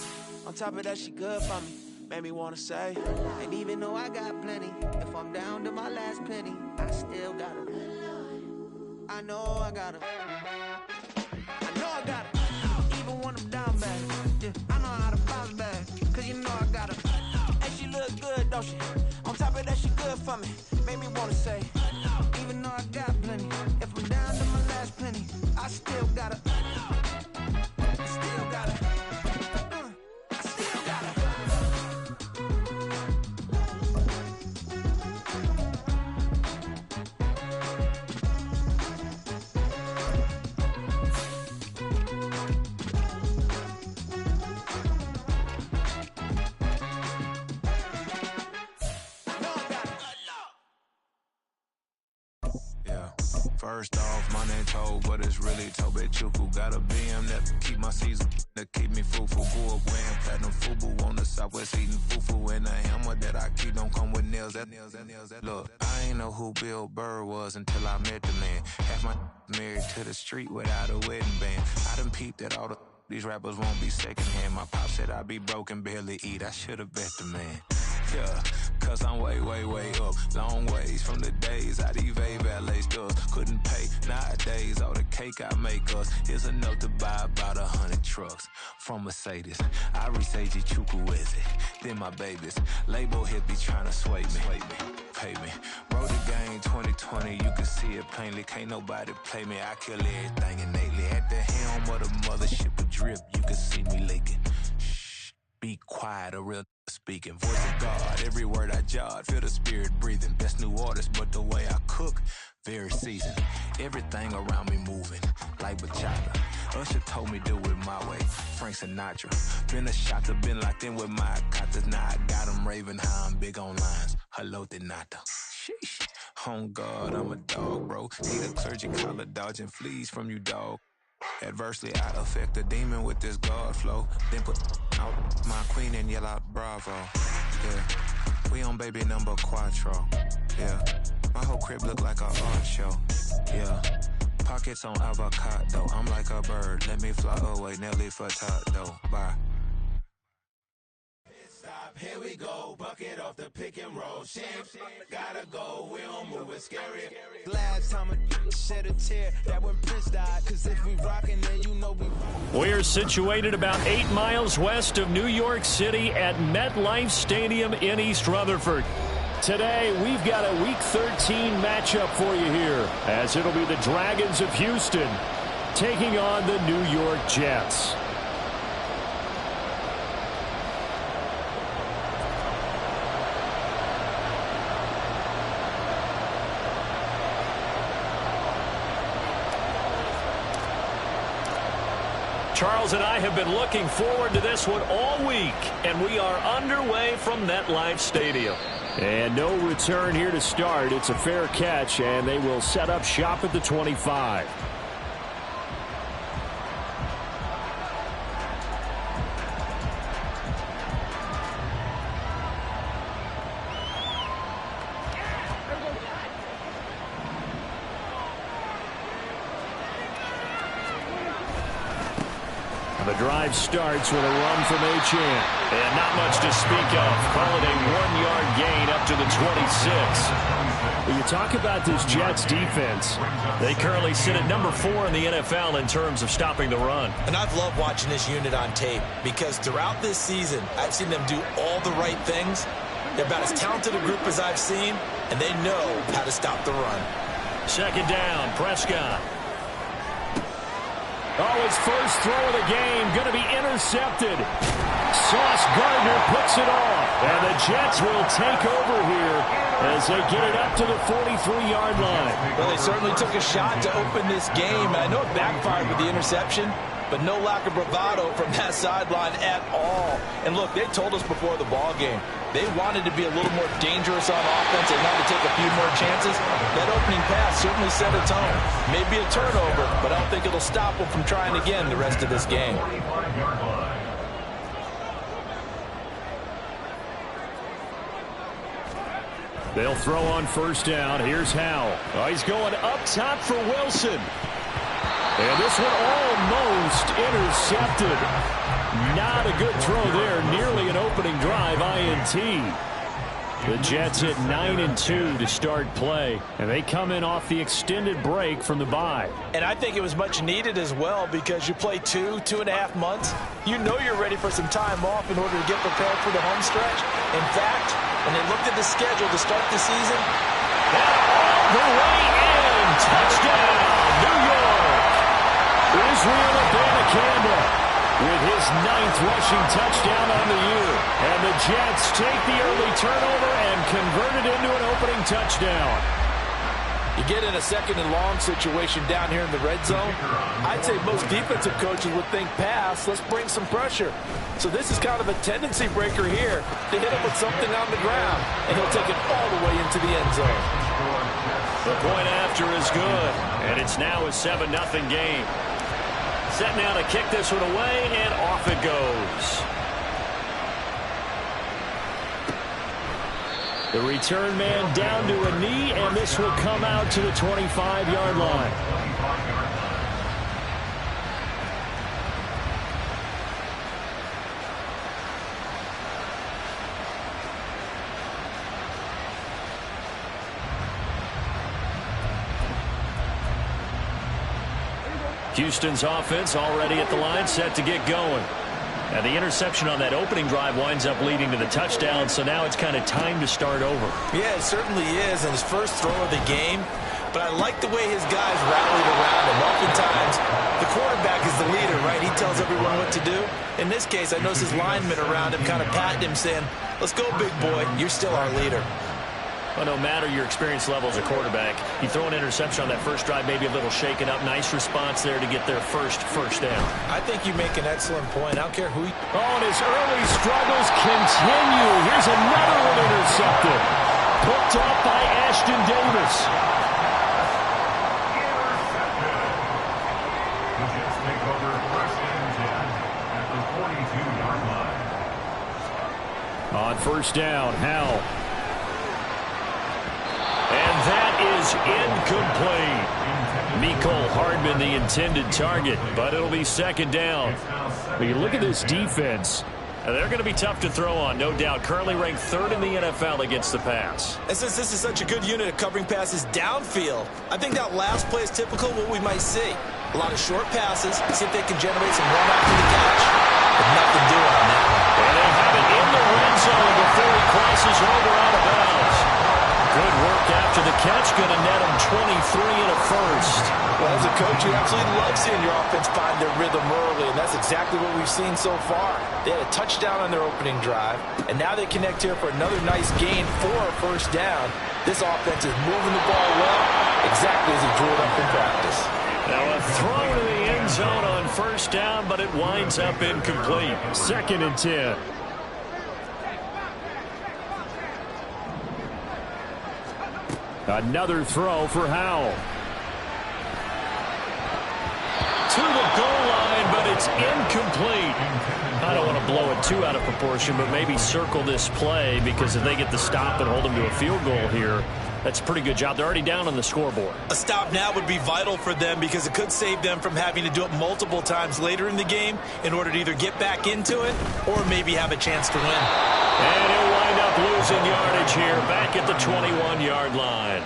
On top of that, she good for me. Made me wanna say, and even though I got plenty, if I'm down to my last penny, I still got her. I know I got her. I know I got her. Even when I'm down bad, yeah, I know how to bounce back, cause you know I got her. And she look good, don't she? On top of that, she good for me. Made me wanna say, even though I got plenty, if I'm down to my last penny, I still gotta, I still gotta, I still gotta. First off, my name Toad, but it's really Tobe Chuku. Got a BM that keep my season, that keep me fufu. Grew up wearing platinum fubu on the southwest eating fufu. And a hammer that I keep don't come with nails. Look, I ain't know who Bill Burr was until I met the man. Half my married to the street without a wedding band. I done peeped that all these rappers won't be secondhand. My pop said I'd be broke and barely eat. I should've bet the man. Yeah, cause I'm way up, long ways from the days I evade valet stores. Couldn't pay nowadays, all the cake I make us is enough to buy about 100 trucks from Mercedes. I resage Chukwueze, then my babies. Label hit be trying to sway me, pay me. Wrote the game 2020, you can see it plainly. Can't nobody play me, I kill everything innately. At the helm of the mothership with drip, you can see me leaking. Shh, be quiet, a real speaking. Voice of God, every word I jot, feel the spirit breathing. Best new artist, but the way I cook, very seasoned. Everything around me moving, like bachata. Usher told me do it my way, Frank Sinatra. Been a shotter, been locked in with my cotters. Now I got them raving how I'm big on lines. Hello, Denata. Sheesh. On God, I'm a dog, bro. Need a clergy collar, dodging fleas from you, dog. Adversely, I affect the demon with this God flow. Then put out my queen and yell out bravo. Yeah, we on baby number quattro. Yeah, my whole crib look like a art show. Yeah, pockets on avocado. I'm like a bird, let me fly away. Nelly Furtado, bye. Stop, here we go, bucket off the pick and roll. Champs, gotta go, we don't move it scary. Last time a shed a tear, that when Prince died, cause if we rockin', then you know we... We're situated about 8 miles west of New York City at MetLife Stadium in East Rutherford. Today, we've got a Week 13 matchup for you here, as it'll be the Dragons of Houston taking on the New York Jets. Charles and I have been looking forward to this one all week, and we are underway from MetLife Stadium. And no return here to start. It's a fair catch, and they will set up shop at the 25. The drive starts with a run from Achane. And not much to speak of. Call it a 1-yard gain up to the 26. When you talk about this Jets defense, they currently sit at number 4 in the NFL in terms of stopping the run. And I've loved watching this unit on tape because throughout this season, I've seen them do all the right things. They're about as talented a group as I've seen, and they know how to stop the run. Second down, Prescott. Oh, his first throw of the game going to be intercepted. Sauce Gardner puts it off. And the Jets will take over here as they get it up to the 43-yard line. Well, they certainly took a shot to open this game. And I know it backfired with the interception, but no lack of bravado from that sideline at all. And look, they told us before the ball game, they wanted to be a little more dangerous on offense. They wanted to take a few more chances. That opening pass certainly set a tone. Maybe a turnover, but I don't think it'll stop them from trying again the rest of this game. They'll throw on first down. Here's Howell. Oh, he's going up top for Wilson. And this one almost intercepted. Not a good throw there. Nearly an opening drive INT. The Jets hit 9-2 to start play. And they come in off the extended break from the bye. And I think it was much needed as well because you play 2.5 months. You know you're ready for some time off in order to get prepared for the home stretch. In fact, when they looked at the schedule to start the season, the way in. Touchdown, New York. Israel Abanikanda with his 9th rushing touchdown on the year. And the Jets take the early turnover and convert it into an opening touchdown. You get in a second and long situation down here in the red zone. I'd say most defensive coaches would think pass, let's bring some pressure. So this is kind of a tendency breaker here to hit him with something on the ground, and he'll take it all the way into the end zone. The point after is good, and it's now a 7-0 game. Set now to kick this one away, and off it goes. The return man down to a knee, and this will come out to the 25-yard line. Houston's offense already at the line, set to get going. And the interception on that opening drive winds up leading to the touchdown, so now it's kind of time to start over. Yeah, it certainly is, and his first throw of the game. But I like the way his guys rallied around him. Oftentimes, the quarterback is the leader, right? He tells everyone what to do. In this case, I noticed his linemen around him kind of patting him, saying, let's go, big boy. You're still our leader. Well, no matter your experience level as a quarterback, you throw an interception on that first drive, maybe a little shaken up. Nice response there to get their first down. I think you make an excellent point. I don't care who he... Oh, and his early struggles continue. Here's another one intercepted. Picked off by Ashton Davis. The Jets take over first and 10 at the 42-yard line. On first down, Howell. And that is incomplete. Mecole Hardman, the intended target, but it'll be second down. When you look at this defense, they're going to be tough to throw on, no doubt. Currently ranked 3rd in the NFL against the pass. And since this is such a good unit of covering passes downfield, I think that last play is typical of what we might see. A lot of short passes, see if they can generate some run after the catch. But nothing doing on that one. And they have it in the red zone before he crosses over out of bounds. Good work after the catch, going to net him 23 and a first. Well, as a coach, you absolutely love seeing your offense find their rhythm early, and that's exactly what we've seen so far. They had a touchdown on their opening drive, and now they connect here for another nice gain for a first down. This offense is moving the ball well, exactly as he drew it up in practice. Now a throw to the end zone on first down, but it winds up incomplete. 2nd and 10. Another throw for Howell. To the goal line, but it's incomplete. I don't want to blow it too out of proportion, but maybe circle this play, because if they get the stop and hold them to a field goal here, that's a pretty good job. They're already down on the scoreboard. A stop now would be vital for them, because it could save them from having to do it multiple times later in the game in order to either get back into it or maybe have a chance to win. And he'll wind up losing yardage here, back at the 21-yard line.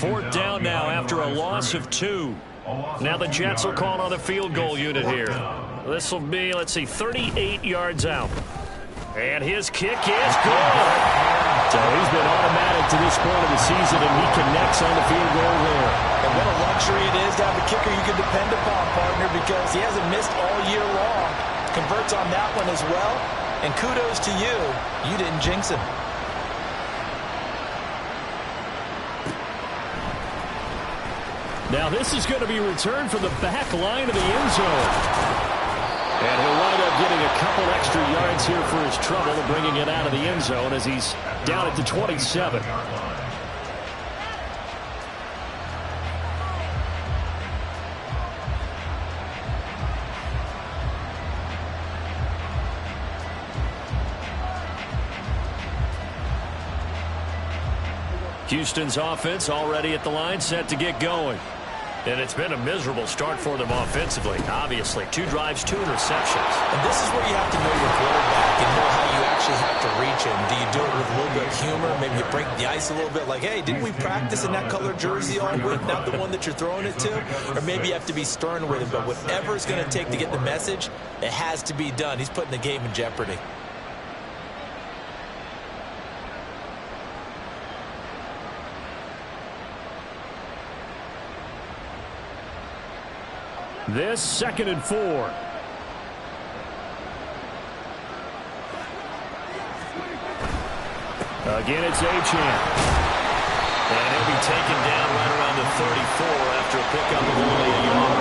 4th down now after a loss of 2. Now the Jets will call on the field goal unit here. This will be, let's see, 38 yards out. And his kick is good. So he's been automatic to this point of the season, and he connects on the field goal there. And what a luxury it is to have a kicker you can depend upon, partner, because he hasn't missed all year long. Converts on that one as well. And kudos to you. You didn't jinx him. Now this is going to be returned from the back line of the end zone. And he'll wind up getting a couple extra yards here for his trouble, bringing it out of the end zone as he's down at the 27. Houston's offense already at the line, set to get going. And it's been a miserable start for them offensively, obviously. 2 drives, 2 interceptions. And this is where you have to know your quarterback and know how you actually have to reach him. Do you do it with a little bit of humor? Maybe you break the ice a little bit, like, hey, didn't we practice in that color jersey all week, not the one that you're throwing it to? Or maybe you have to be stern with him. But whatever it's going to take to get the message, it has to be done. He's putting the game in jeopardy. This 2nd and 4. Again, it's Achane. And he'll be taken down right around the 34 after a pickup of only a yard.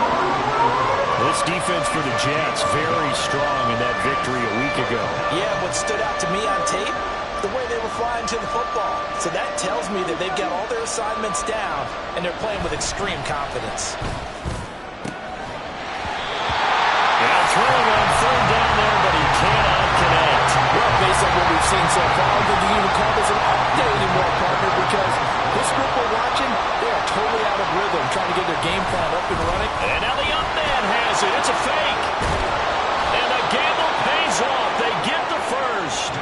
This defense for the Jets, very strong in that victory a week ago. Yeah, what stood out to me on tape, the way they were flying to the football. So that tells me that they've got all their assignments down, and they're playing with extreme confidence. Throwing on 3rd down there, but he cannot connect. Well, based on what we've seen so far, I don't think you can even call this an update anymore, partner, because this group we're watching, they are totally out of rhythm, trying to get their game plan up and running. And now the up man has it. It's a fake. And the gamble pays off. They get the first.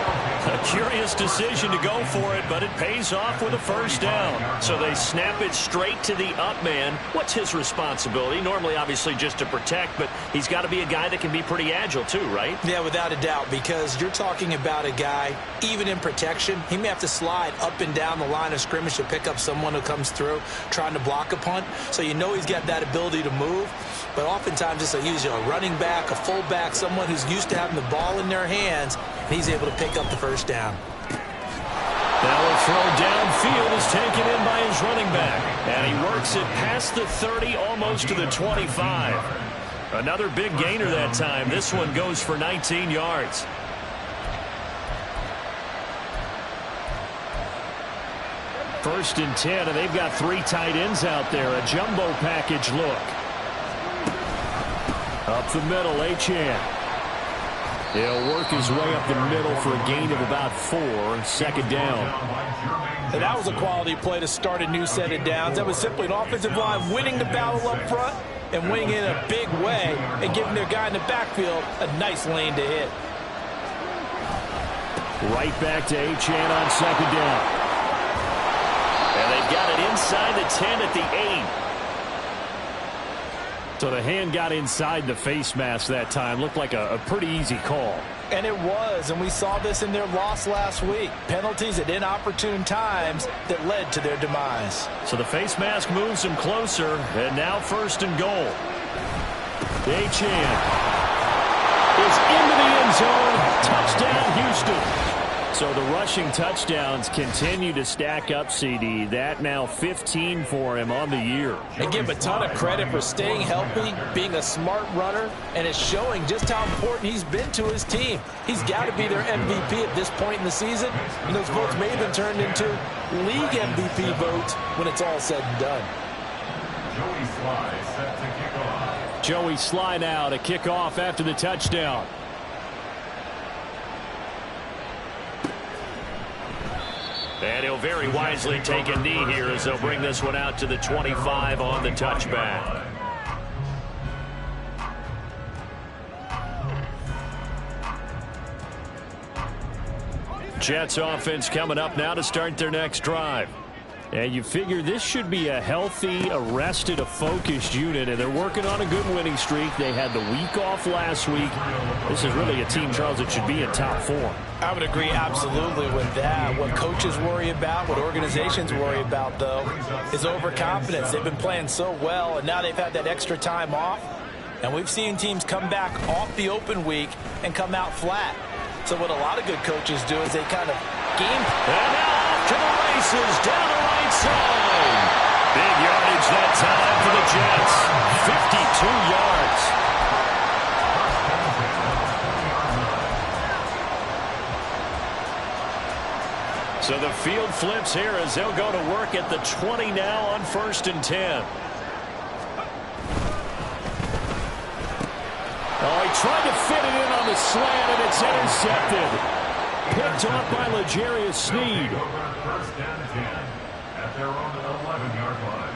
A curious decision to go for it, but it pays off with a 1st down. So they snap it straight to the up man. What's his responsibility? Normally, obviously, just to protect, but he's got to be a guy that can be pretty agile too, right? Yeah, without a doubt, because you're talking about a guy, even in protection, he may have to slide up and down the line of scrimmage to pick up someone who comes through trying to block a punt. So you know he's got that ability to move, but oftentimes it's usually a running back, a fullback, someone who's used to having the ball in their hands, and he's able to pick up the 1st down. Now a throw downfield is taken in by his running back. And he works it past the 30, almost to the 25. Another big gainer that time. This one goes for 19 yards. First and 10, and they've got 3 tight ends out there. A jumbo package look. Up the middle, Achane. He'll work his way up the middle for a gain of about 4, 2nd down. And that was a quality play to start a new set of downs. That was simply an offensive line winning the battle up front and winning it in a big way and giving their guy in the backfield a nice lane to hit. Right back to Achane on 2nd down. And they've got it inside the 10 at the 8. So the hand got inside the face mask that time. Looked like a pretty easy call. And it was, and we saw this in their loss last week. Penalties at inopportune times that led to their demise. So the face mask moves him closer, and now 1st and goal. Achane is into the end zone. Touchdown, Houston. So the rushing touchdowns continue to stack up, CD. That now 15 for him on the year. And give him a ton of credit for staying healthy, being a smart runner, and it's showing just how important he's been to his team. He's got to be their MVP at this point in the season, and those votes may have been turned into league MVP votes when it's all said and done. Joey Sly set to kick off. Joey Sly now to kick off after the touchdown. And he'll very wisely take a knee here as they'll bring this one out to the 25 on the touchback. Jets offense coming up now to start their next drive. And you figure this should be a healthy, arrested, a focused unit, and they're working on a good winning streak. They had the week off last week. This is really a team, Charles, that should be in top form. I would agree absolutely with that. What coaches worry about, what organizations worry about, though, is overconfidence. They've been playing so well, and now they've had that extra time off. And we've seen teams come back off the open week and come out flat. So what a lot of good coaches do is they kind of game. And now off to the races down the right side. Big yardage that time for the Jets. 52 yards. So the field flips here as they'll go to work at the 20 now on 1st and 10. Oh, he tried to fit it in on the slant, and it's intercepted. Picked off by L'Jarius Sneed. 1st and 10 at their own 11-yard line.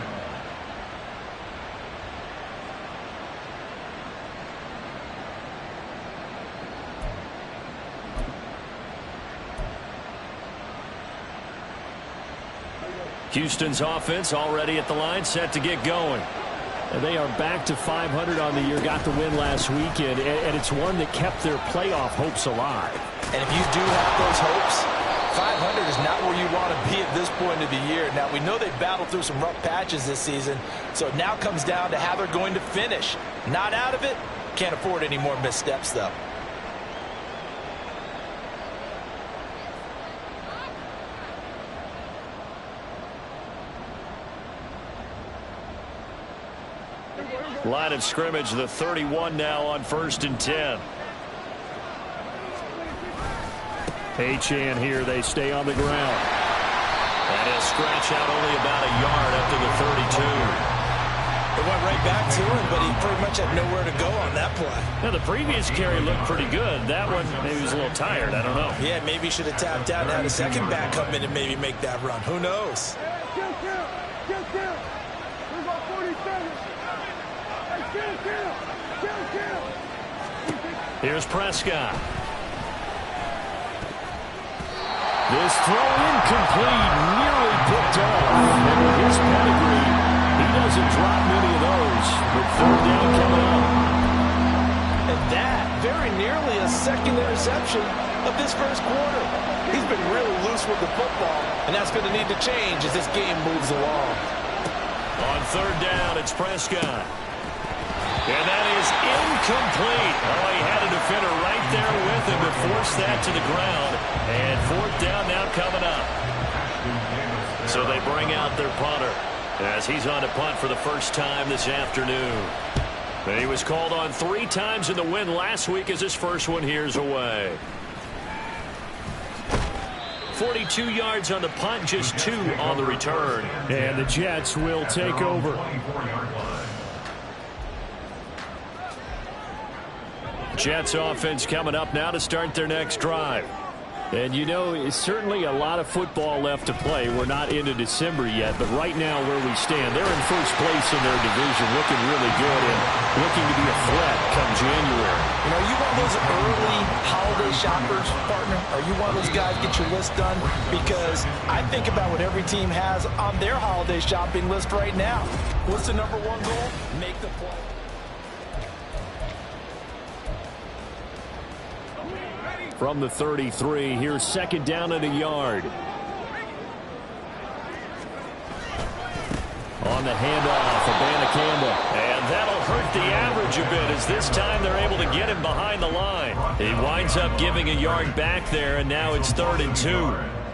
Houston's offense already at the line, set to get going. And they are back to 500 on the year, got the win last weekend, and it's one that kept their playoff hopes alive. And if you do have those hopes, 500 is not where you want to be at this point of the year. Now, we know they battled through some rough patches this season, so it now comes down to how they're going to finish. Not out of it, can't afford any more missteps, though. Line of scrimmage, the 31 now on 1st and 10. Achane here, they stay on the ground. And he'll scratch out only about a yard up to the 32. It went right back to him, but he pretty much had nowhere to go on that play. Now, the previous carry looked pretty good. That one, maybe he was a little tired. I don't know. Yeah, maybe he should have tapped out and had a second back come in and maybe make that run. Who knows? Here's Prescott. This throw incomplete, nearly picked off. And with his pedigree, he doesn't drop many of those. With 3rd down coming up. And that, very nearly a second interception of this first quarter. He's been really loose with the football, and that's going to need to change as this game moves along. On 3rd down, it's Prescott. And that is incomplete. Oh, he had a defender right there with him to force that to the ground. And 4th down now coming up. So they bring out their punter as he's on to punt for the first time this afternoon. He was called on 3 times in the win last week as his first one here's away. 42 yards on the punt, just 2 on the return. And the Jets will take over. Jets offense coming up now to start their next drive. And you know, it's certainly a lot of football left to play. We're not into December yet, but right now where we stand, they're in first place in their division, looking really good and looking to be a threat come January. You know, you one of those early holiday shoppers, partner? Are you one of those guys get your list done? Because I think about what every team has on their holiday shopping list right now. What's the #1 goal? Make the play. From the 33, here's 2nd down and a yard. On on the handoff for Abanikanda. And that'll hurt the average a bit as this time they're able to get him behind the line. He winds up giving a yard back there, and now it's 3rd and 2.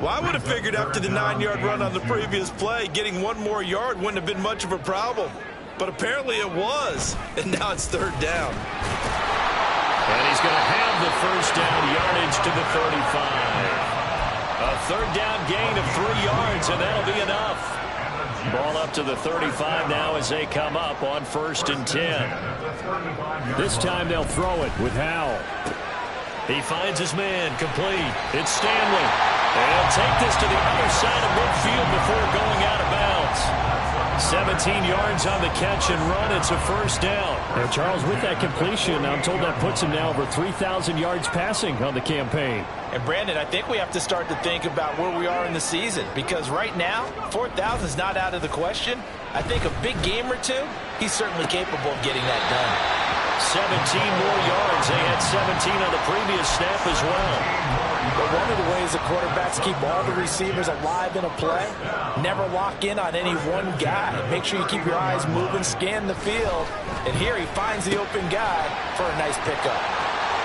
Well, I would have figured after the 9-yard run on the previous play, getting one more yard wouldn't have been much of a problem. But apparently it was, and now it's 3rd down. And he's going to have the first down yardage to the 35. A 3rd down gain of 3 yards, and that'll be enough. Ball up to the 35 now as they come up on 1st and 10. This time they'll throw it with Howell. He finds his man complete. It's Stanley. And he'll take this to the other side of midfield before going out of bounds. 17 yards on the catch and run. It's a first down. And Charles, with that completion, I'm told that puts him now over 3,000 yards passing on the campaign. And Brandon, I think we have to start to think about where we are in the season, because right now 4,000 is not out of the question. I think a big game or two, he's certainly capable of getting that done. 17 more yards. They had 17 on the previous snap as well. But one of the ways the quarterbacks keep all the receivers alive in a play, never lock in on any one guy. Make sure you keep your eyes moving, scan the field. And here he finds the open guy for a nice pickup.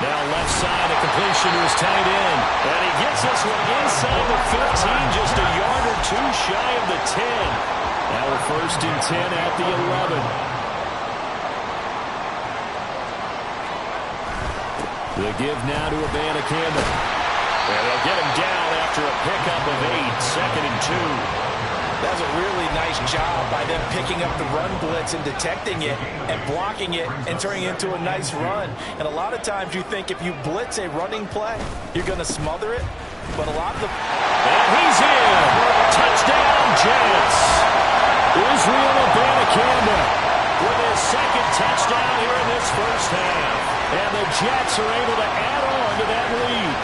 Now left side, a completion to his tight end. And he gets this one inside the 15, just a yard or two shy of the 10. Now a 1st and 10 at the 11. The give now to Abanikanda. And they'll get him down after a pickup of 8, 2nd and 2. That was a really nice job by them picking up the run blitz and detecting it and blocking it and turning it into a nice run. And a lot of times you think if you blitz a running play, you're going to smother it. But a lot of the... And he's in! Touchdown, Jets! Israel Abanikanda with his 2nd touchdown here in this first half. And the Jets are able to add on to that lead.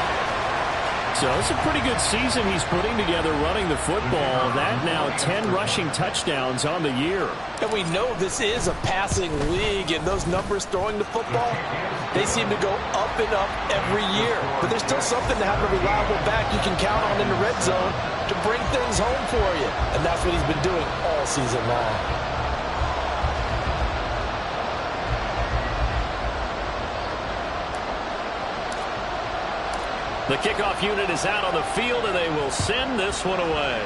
So it's a pretty good season he's putting together running the football. That now 10 rushing touchdowns on the year. And we know this is a passing league, and those numbers throwing the football, they seem to go up and up every year. But there's still something to have a reliable back you can count on in the red zone to bring things home for you. And that's what he's been doing all season long. The kickoff unit is out on the field, and they will send this one away.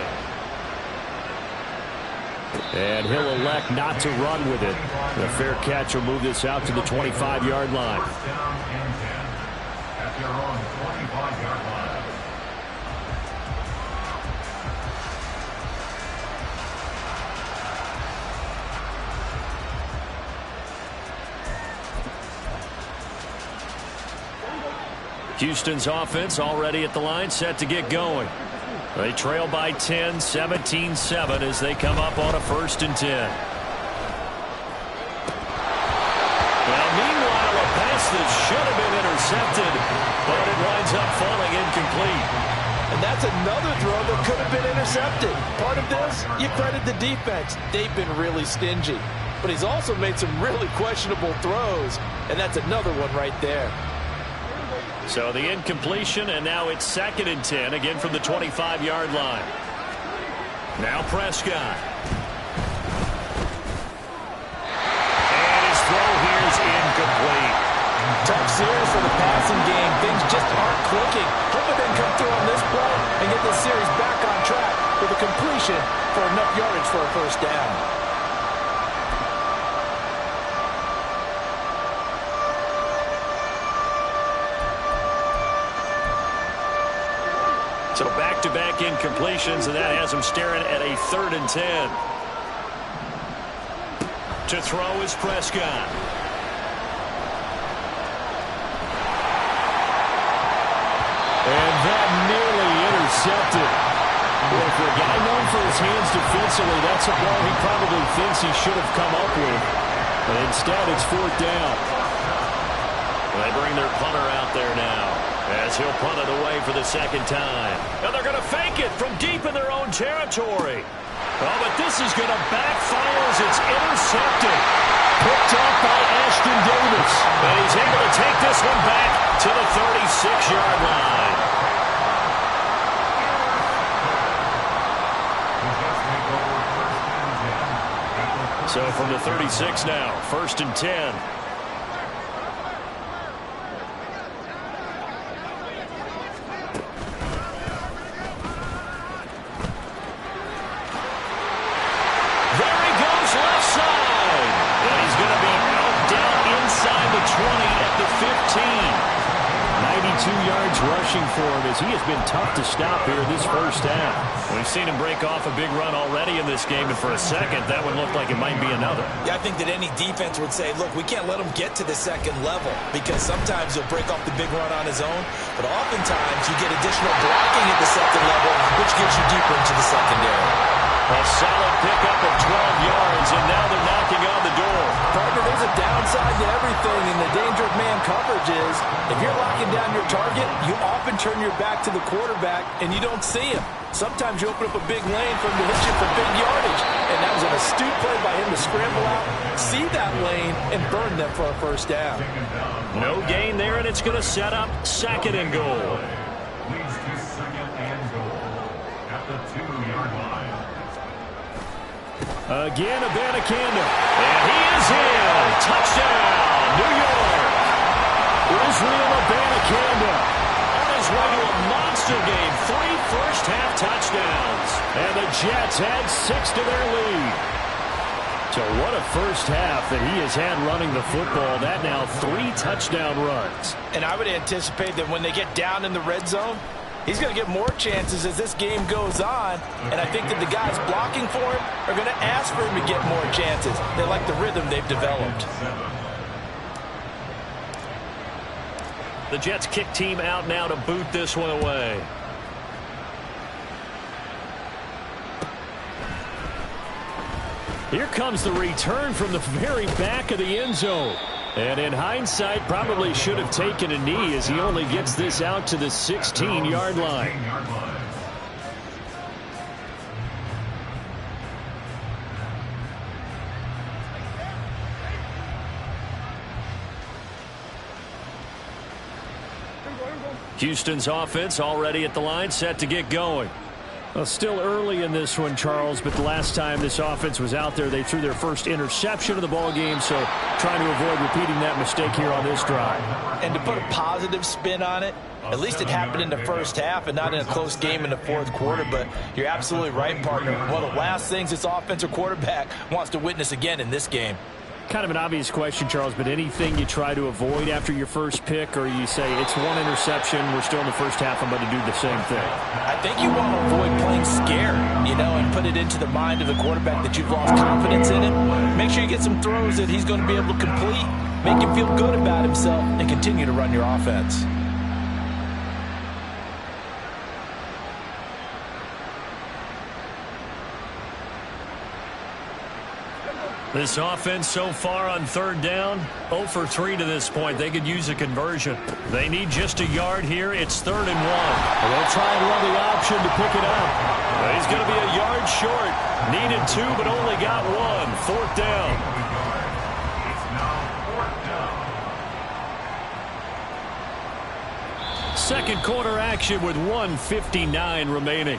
And he'll elect not to run with it. The fair catch will move this out to the 25-yard line. At their own 25-yard line. Houston's offense already at the line, set to get going. They trail by 10, 17-7 as they come up on a 1st and 10. Now, meanwhile, a pass that should have been intercepted, but it winds up falling incomplete. And that's another throw that could have been intercepted. Part of this, you credit the defense. They've been really stingy. But he's also made some really questionable throws, and that's another one right there. So the incompletion, and now it's 2nd and 10, again from the 25-yard line. Now Prescott. And his throw here is incomplete. Tough series for the passing game. Things just aren't clicking. Hoping they can come through on this play and get this series back on track with a completion for enough yardage for a first down. So back-to-back incompletions, and that has him staring at a 3rd and 10. To throw is Prescott. And that nearly intercepted. Well, for a guy known for his hands defensively, that's a ball he probably thinks he should have come up with. But instead, it's 4th down. They bring their punter out there now, as he'll punt it away for the 2nd time. And they're going to fake it from deep in their own territory. Oh, but this is going to backfire as it's intercepted. Picked up by Ashton Davis. And he's able to take this one back to the 36-yard line. The Jets take over 1st and 10 So from the 36 now, 1st and 10. Rushing for him as he has been tough to stop here this first half. We've seen him break off a big run already in this game, and for a second, that one looked like it might be another. Yeah, I think that any defense would say, look, we can't let him get to the second level because sometimes he'll break off the big run on his own, but oftentimes you get additional blocking at the second level, which gets you deeper into the secondary. A solid pickup of 12 yards, and now they're knocking on the door. Partner, there's a downside to everything, and the danger of man coverage is if you're locking down your target, you often turn your back to the quarterback, and you don't see him. Sometimes you open up a big lane for him to hit you for big yardage, and that was an astute play by him to scramble out, see that lane, and burn them for a first down. No gain there, and it's going to set up 2nd and goal. Leads to 2nd and goal at the 2-yard line. Again, Abanikanda. And he is in. Touchdown, New York. Israel Abanikanda on his way to a monster game. 3 first-half touchdowns. And the Jets add 6 to their lead. So what a first half that he has had running the football. That now 3 touchdown runs. And I would anticipate that when they get down in the red zone, he's going to get more chances as this game goes on, and I think that the guys blocking for him are going to ask for him to get more chances. They like the rhythm they've developed. The Jets kick team out now to boot this one away. Here comes the return from the very back of the end zone. And in hindsight, probably should have taken a knee as he only gets this out to the 16-yard line. Houston's offense already at the line, set to get going. Well, still early in this one, Charles, but the last time this offense was out there, they threw their first interception of the ball game, so trying to avoid repeating that mistake here on this drive. And to put a positive spin on it, at least it happened in the first half and not in a close game in the fourth quarter, but you're absolutely right, partner. One of the last things this offensive quarterback wants to witness again in this game. Kind of an obvious question, Charles, but anything you try to avoid after your first pick, or you say it's one interception, we're still in the first half, I'm going to do the same thing? I think you want to avoid playing scared, and put it into the mind of the quarterback that you've lost confidence in him. Make sure you get some throws that he's going to be able to complete, make him feel good about himself, and continue to run your offense. This offense so far on 3rd down, 0 for 3 to this point. They could use a conversion. They need just a yard here. It's 3rd and 1. And they'll try and run the option to pick it up. Well, he's going to be a yard short. Needed 2, but only got 1. 4th down. It's now 4th down. Second quarter action with 1:59 remaining.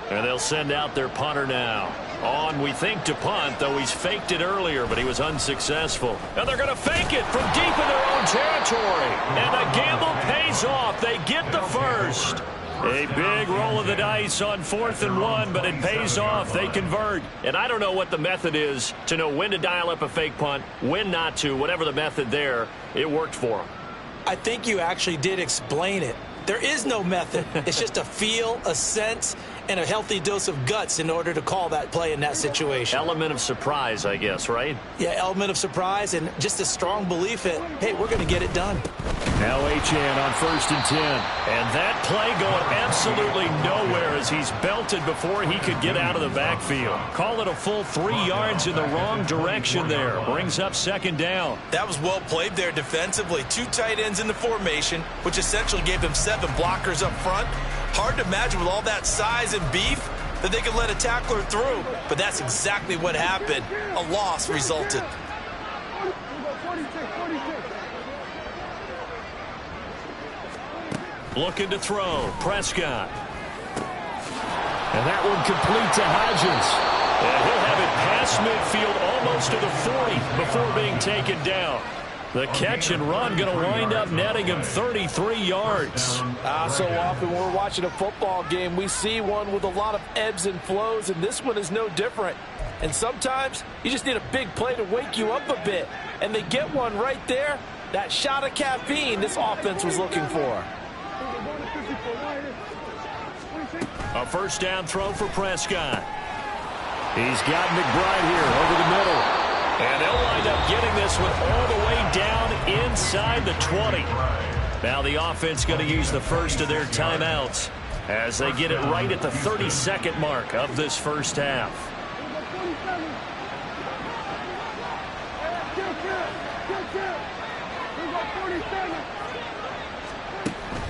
And they'll send out their punter now. On, we think, to punt, though he's faked it earlier, but he was unsuccessful. And they're going to fake it from deep in their own territory. And the gamble pays off. They get the first. A big roll of the dice on 4th and 1, but it pays off. They convert. And I don't know what the method is to know when to dial up a fake punt, when not to. Whatever the method there, it worked for them. I think you actually did explain it. There is no method. It's just a feel, a sense, and a healthy dose of guts in order to call that play in that situation. Element of surprise, I guess, right? Yeah, element of surprise and just a strong belief that, hey, we're going to get it done. Now Achane on 1st and 10. And that play going absolutely nowhere as he's belted before he could get out of the backfield. Call it a full 3 yards in the wrong direction there. Brings up 2nd down. That was well played there defensively. 2 tight ends in the formation, which essentially gave them 7 blockers up front. Hard to imagine with all that size and beef that they could let a tackler through. But that's exactly what happened. A loss resulted. Looking to throw. Prescott. And that one complete to Hodgins. And he'll have it past midfield almost to the 40 before being taken down. The catch and run going to wind up netting him 33 yards. So often when we're watching a football game, we see one with a lot of ebbs and flows, and this one is no different. And sometimes you just need a big play to wake you up a bit. And they get one right there. That shot of caffeine this offense was looking for. A first down throw for Prescott. He's got McBride here over the middle. And they'll wind up getting this one all the way down inside the 20. Now the offense going to use the first of their timeouts as they get it right at the 32nd mark of this first half.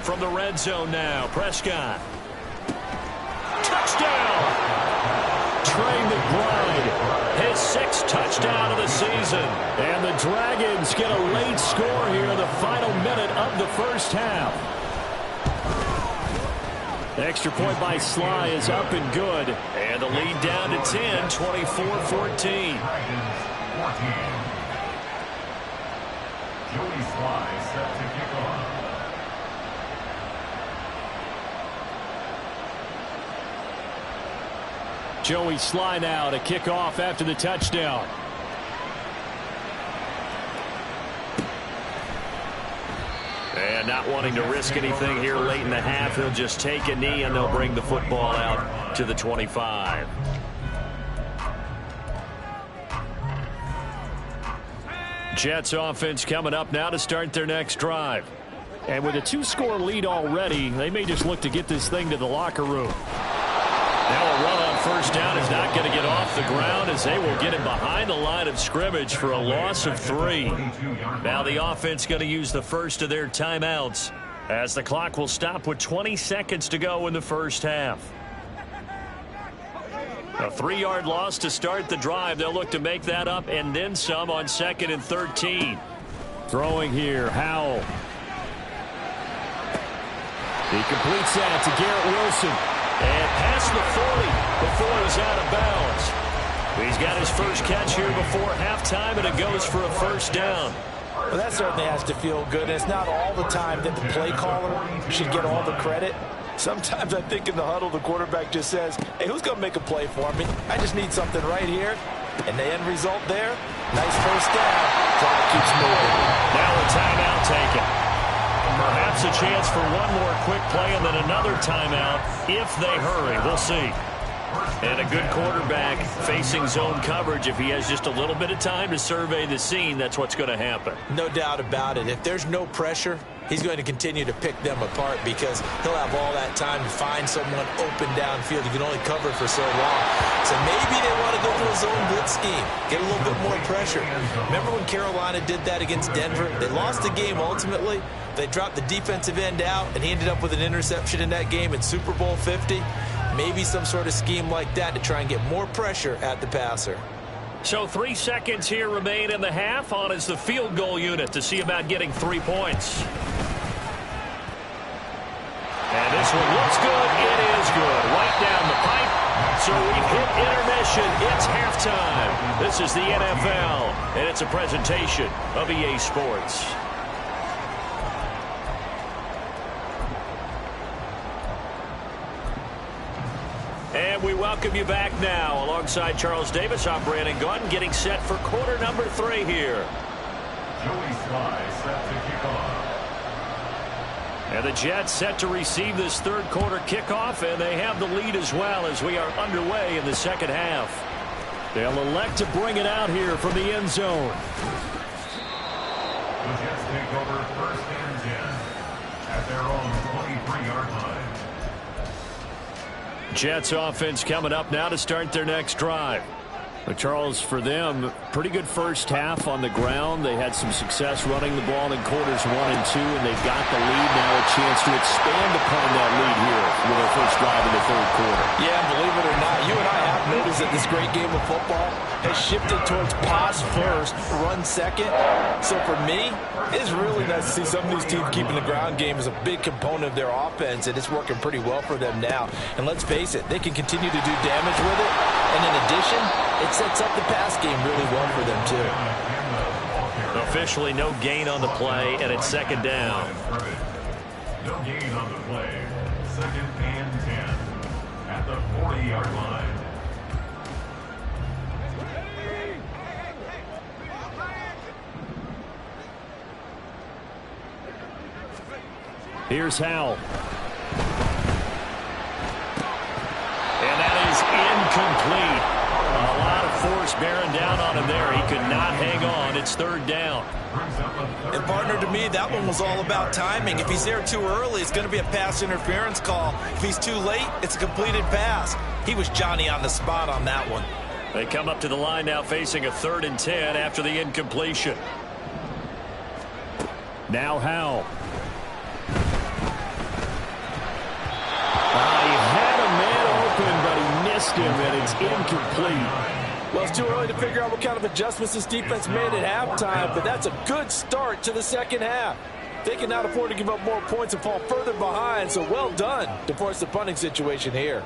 From the red zone now, Prescott. Touchdown! Trey McBride, his 6th touchdown of the season. And the Dragons get a late score here in the final minute of the first half. The extra point by Sly is up and good. And the lead down to 10, 24-14. 14. Joey Sly set to kick off. Joey Sly now to kick off after the touchdown. And not wanting to risk anything here late in the half, he'll just take a knee and they'll bring the football out to the 25. Jets offense coming up now to start their next drive. And with a 2-score lead already, they may just look to get this thing to the locker room. Now a run on first down is not going to get off the ground as they will get him behind the line of scrimmage for a loss of 3. Now the offense going to use the first of their timeouts as the clock will stop with 20 seconds to go in the first half. A 3-yard loss to start the drive. They'll look to make that up and then some on 2nd and 13. Throwing here, Howell. He completes that to Garrett Wilson. And past the 40 before he's out of bounds. He's got his first catch here before halftime, and it goes for a first down. Well, that certainly has to feel good. And it's not all the time that the play caller should get all the credit. Sometimes I think in the huddle, the quarterback just says, hey, who's going to make a play for me? I just need something right here. And the end result there, nice first down. Clock keeps moving. Now a timeout taken. Perhaps a chance for one more quick play and then another timeout if they hurry. We'll see. And a good quarterback facing zone coverage. If he has just a little bit of time to survey the scene, that's what's going to happen. No doubt about it. If there's no pressure, he's going to continue to pick them apart because he'll have all that time to find someone open downfield. He can only cover for so long. So maybe they want to go to a zone blitz scheme, get a little bit more pressure. Remember when Carolina did that against Denver? They lost the game ultimately. They dropped the defensive end out, and he ended up with an interception in that game in Super Bowl 50. Maybe some sort of scheme like that to try and get more pressure at the passer. So 3 seconds here remain in the half. On is the field goal unit to see about getting 3 points. And this one looks good. It is good. Right down the pipe. So we've hit intermission. It's halftime. This is the NFL, and it's a presentation of EA Sports. And we welcome you back now. Alongside Charles Davis, I'm Brandon Gunn, getting set for quarter number 3 here. Joey Sly set to kick off. And the Jets set to receive this third quarter kickoff, and they have the lead as well as we are underway in the second half. They'll elect to bring it out here from the end zone. The Jets take over first and 10 at their own 23-yard line. Jets offense coming up now to start their next drive. Charles, for them, pretty good first half on the ground. They had some success running the ball in quarters 1 and 2, and they've got the lead now, a chance to expand upon that lead here with their first drive in the third quarter. Yeah, believe it or not, you and I have noticed is that this great game of football has shifted towards pass first, run second. So for me, it's really nice to see some of these teams keeping the ground game as a big component of their offense, and it's working pretty well for them now. And let's face it, they can continue to do damage with it. And in addition, it sets up the pass game really well for them too. Officially no gain on the play, and it's second down. No gain on the play. 2nd and 10 at the 40-yard line. Here's Howell. And that is incomplete. A lot of force bearing down on him there. He could not hang on. It's 3rd down. And partner, to me, that one was all about timing. If he's there too early, it's going to be a pass interference call. If he's too late, it's a completed pass. He was Johnny on the spot on that one. They come up to the line now facing a 3rd and 10 after the incompletion. Now Howell. He had a man open, but he missed him, and it's incomplete. Well, it's too early to figure out what kind of adjustments this defense made at halftime, but that's a good start to the second half. They cannot afford to give up more points and fall further behind, so well done to force the punting situation here.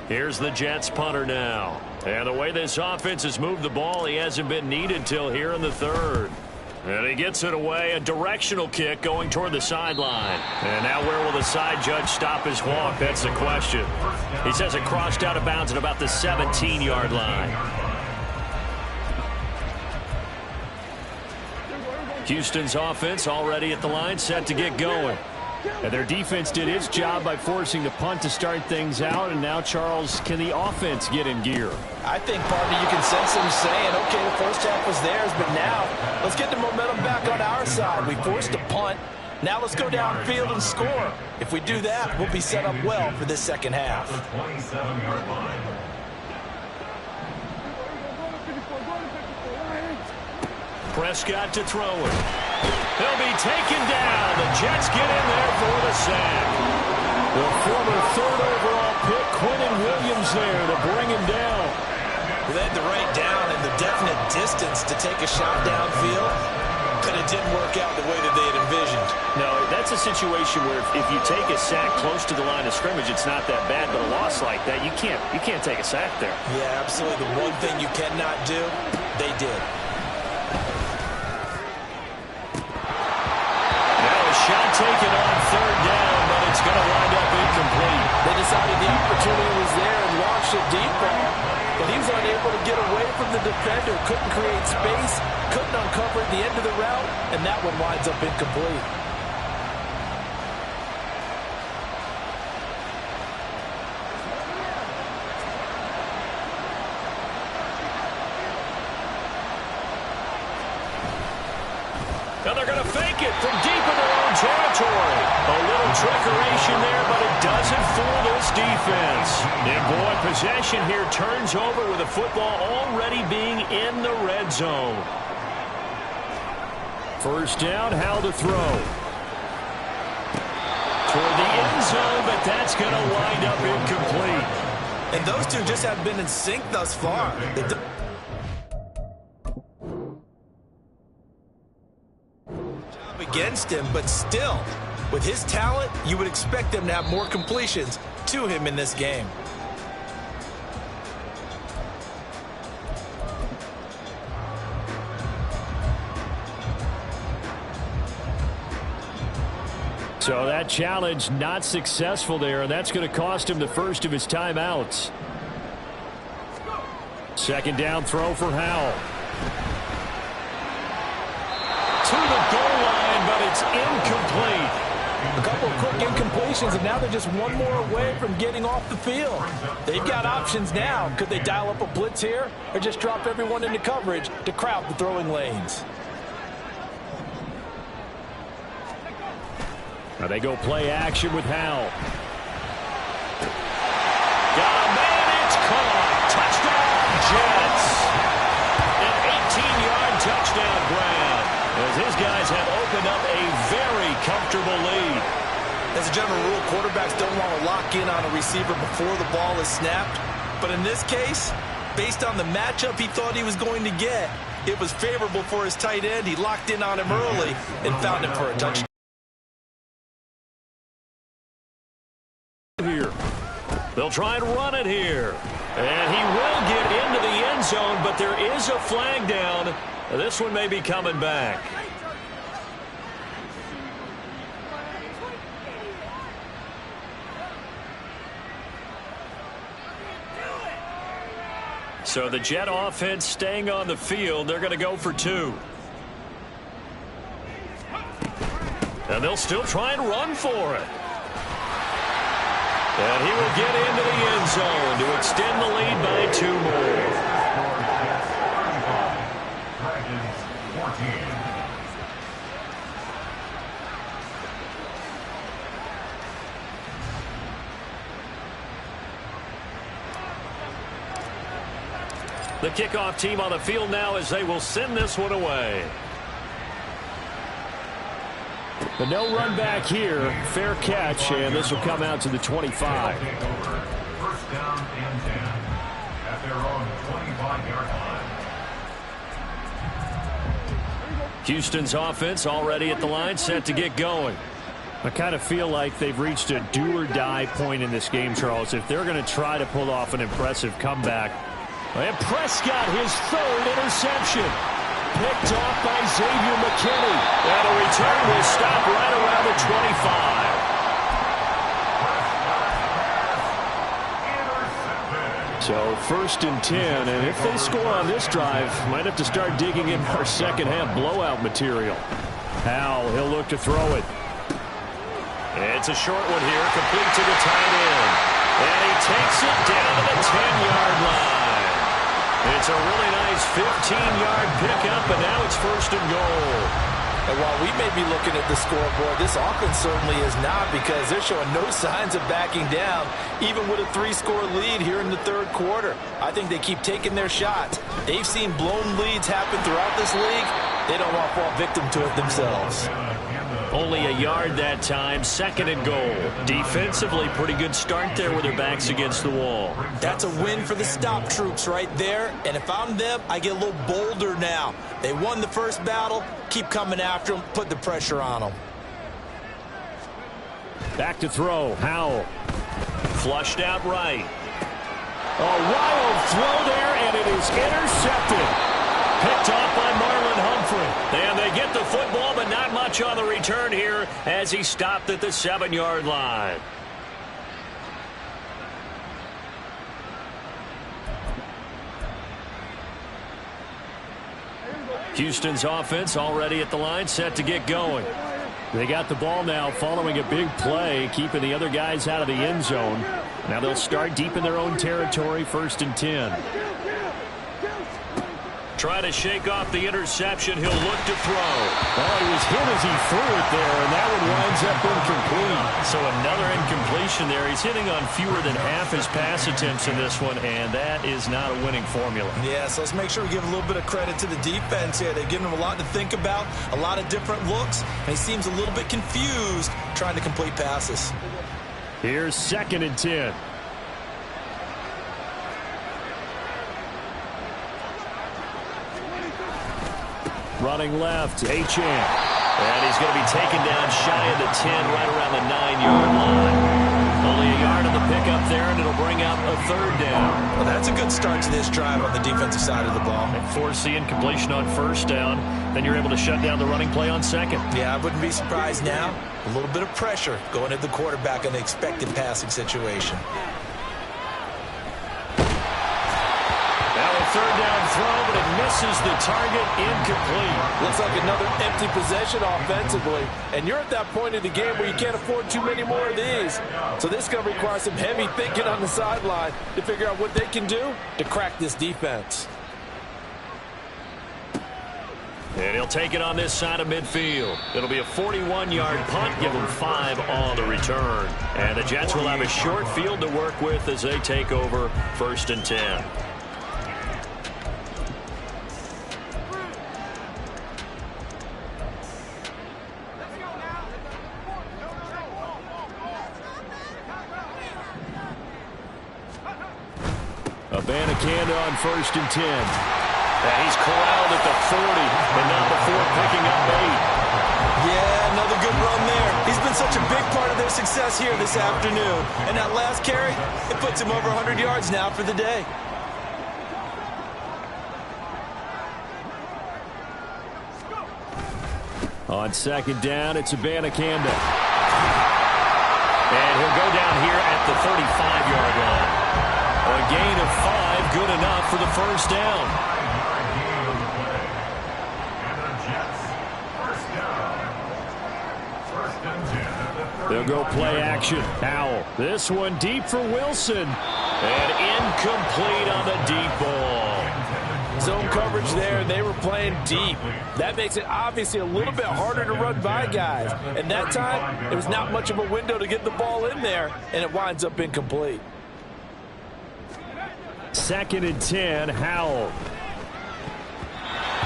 Here's the Jets punter now. And the way this offense has moved the ball, he hasn't been needed till here in the 3rd. And he gets it away, a directional kick going toward the sideline. And now where will the side judge stop his walk? That's the question. He says it crossed out of bounds at about the 17-yard line. Houston's offense already at the line, set to get going. And their defense did its job by forcing the punt to start things out. And now, Charles, can the offense get in gear? I think, partner, you can sense them saying, okay, the first half was theirs, but now let's get the momentum back on our side. We forced a punt. Now let's go downfield and score. If we do that, we'll be set up well for this second half. 27-yard line. Prescott to throw it. He'll be taken down. The Jets get in there for the sack. The former 3rd overall pick, Quentin Williams, there to bring him down. They had the right down and the definite distance to take a shot downfield, but it didn't work out the way that they had envisioned. No, that's a situation where if you take a sack close to the line of scrimmage, it's not that bad, but a loss like that, you can't take a sack there. Yeah, absolutely. The one thing you cannot do, they did. Shot taken on 3rd down, but it's going to wind up incomplete. They decided the opportunity was there and launched a deep ball, but he was unable to get away from the defender, couldn't create space, couldn't uncover at the end of the route, and that one winds up incomplete. Now they're going to fake it from deep in their own territory. A little trickeration there, but it doesn't fool this defense. And boy, possession here turns over with the football already being in the red zone. First down, Howell to throw. Toward the end zone, but that's going to wind up incomplete. And those two just haven't been in sync thus far. Against him, but still, with his talent, you would expect them to have more completions to him in this game. So that challenge not successful there, and that's going to cost him the first of his timeouts. 2nd down throw for Howell. To the goal line, but it's incomplete. A couple of quick incompletions, and now they're just one more away from getting off the field. They've got options now. Could they dial up a blitz here or just drop everyone into coverage to crowd the throwing lanes? Now they go play action with Howell. Got a man, it's caught. Touchdown, Jets. An 18-yard touchdown grab, as his guys have opened up a very comfortable lead. As a general rule, quarterbacks don't want to lock in on a receiver before the ball is snapped. But in this case, Based on the matchup he thought he was going to get, it was favorable for his tight end. He locked in on him early and found him for a touchdown. Here. They'll try and run it here. And he will get into the end zone, but there is a flag down. This one may be coming back. So the Jet offense staying on the field. They're going to go for 2. And they'll still try and run for it. And he will get into the end zone to extend the lead by 2 more. The kickoff team on the field now as they will send this one away. But no run back here. Fair catch, and this will come out to the 25. First down and 10 at their own 25-yard line. Houston's offense already at the line, set to get going. I kind of feel like they've reached a do-or-die point in this game, Charles. If they're going to try to pull off an impressive comeback. And Prescott, his 3rd interception. Picked off by Xavier McKinney. And a return will stop right around the 25. So 1st and 10, and if they score on this drive, might have to start digging in our second half blowout material. Howell, he'll look to throw it. It's a short one here, complete to the tight end. And he takes it down to the 10-yard line. It's a really nice 15-yard pickup, and now it's 1st and goal. And while we may be looking at the scoreboard, this offense certainly is not, because they're showing no signs of backing down, even with a 3-score lead here in the 3rd quarter. I think they keep taking their shots. They've seen blown leads happen throughout this league. They don't want to fall victim to it themselves. Only a yard that time, 2nd and goal. Defensively, pretty good start there with their backs against the wall. That's a win for the stop troops right there. And if I'm them, I get a little bolder now. They won the first battle. Keep coming after them. Put the pressure on them. Back to throw. Howell. Flushed out right. A wild throw there, and it is intercepted. Picked off by Marlon Humphrey. And they get the football, but not much on the return here as he stopped at the 7-yard line. Houston's offense already at the line, set to get going. They got the ball now following a big play, keeping the other guys out of the end zone. Now they'll start deep in their own territory, 1st and 10. Try to shake off the interception. He'll look to throw. Oh, he was hit as he threw it there, and that one winds up incomplete. So another incompletion there. He's hitting on fewer than half his pass attempts in this one, and that is not a winning formula. Yeah, so let's make sure we give a little bit of credit to the defense here. They've given him a lot to think about, a lot of different looks, and he seems a little bit confused trying to complete passes. Here's 2nd and 10. Running left, Achane. And he's going to be taken down shy of the 10, right around the 9-yard line. Only a yard on the pickup there, and it'll bring up a 3rd down. Well, that's a good start to this drive on the defensive side of the ball. And force the incompletion on 1st down. Then you're able to shut down the running play on 2nd. Yeah, I wouldn't be surprised now. A little bit of pressure going at the quarterback in the expected passing situation. Now a 3rd down throw, but it misses the target, incomplete. Looks like another empty possession offensively. And you're at that point in the game where you can't afford too many more of these. So this is going to require some heavy thinking on the sideline to figure out what they can do to crack this defense. And he'll take it on this side of midfield. It'll be a 41-yard punt, give them 5 on the return. And the Jets will have a short field to work with as they take over 1st and 10. Abanikanda on 1st and 10. And he's corralled at the 40, and now the 4 picking up 8. Yeah, another good run there. He's been such a big part of their success here this afternoon. And that last carry, it puts him over 100 yards now for the day. On 2nd down, it's Abanikanda. And he'll go down here at the 35-yard line. A gain of 5, good enough for the 1st down. They'll go play action. Howell. This one deep for Wilson. And incomplete on the deep ball. Zone coverage there, and they were playing deep. That makes it obviously a little bit harder to run by guys. And that time, there was not much of a window to get the ball in there, and it winds up incomplete. 2nd and 10, Howell.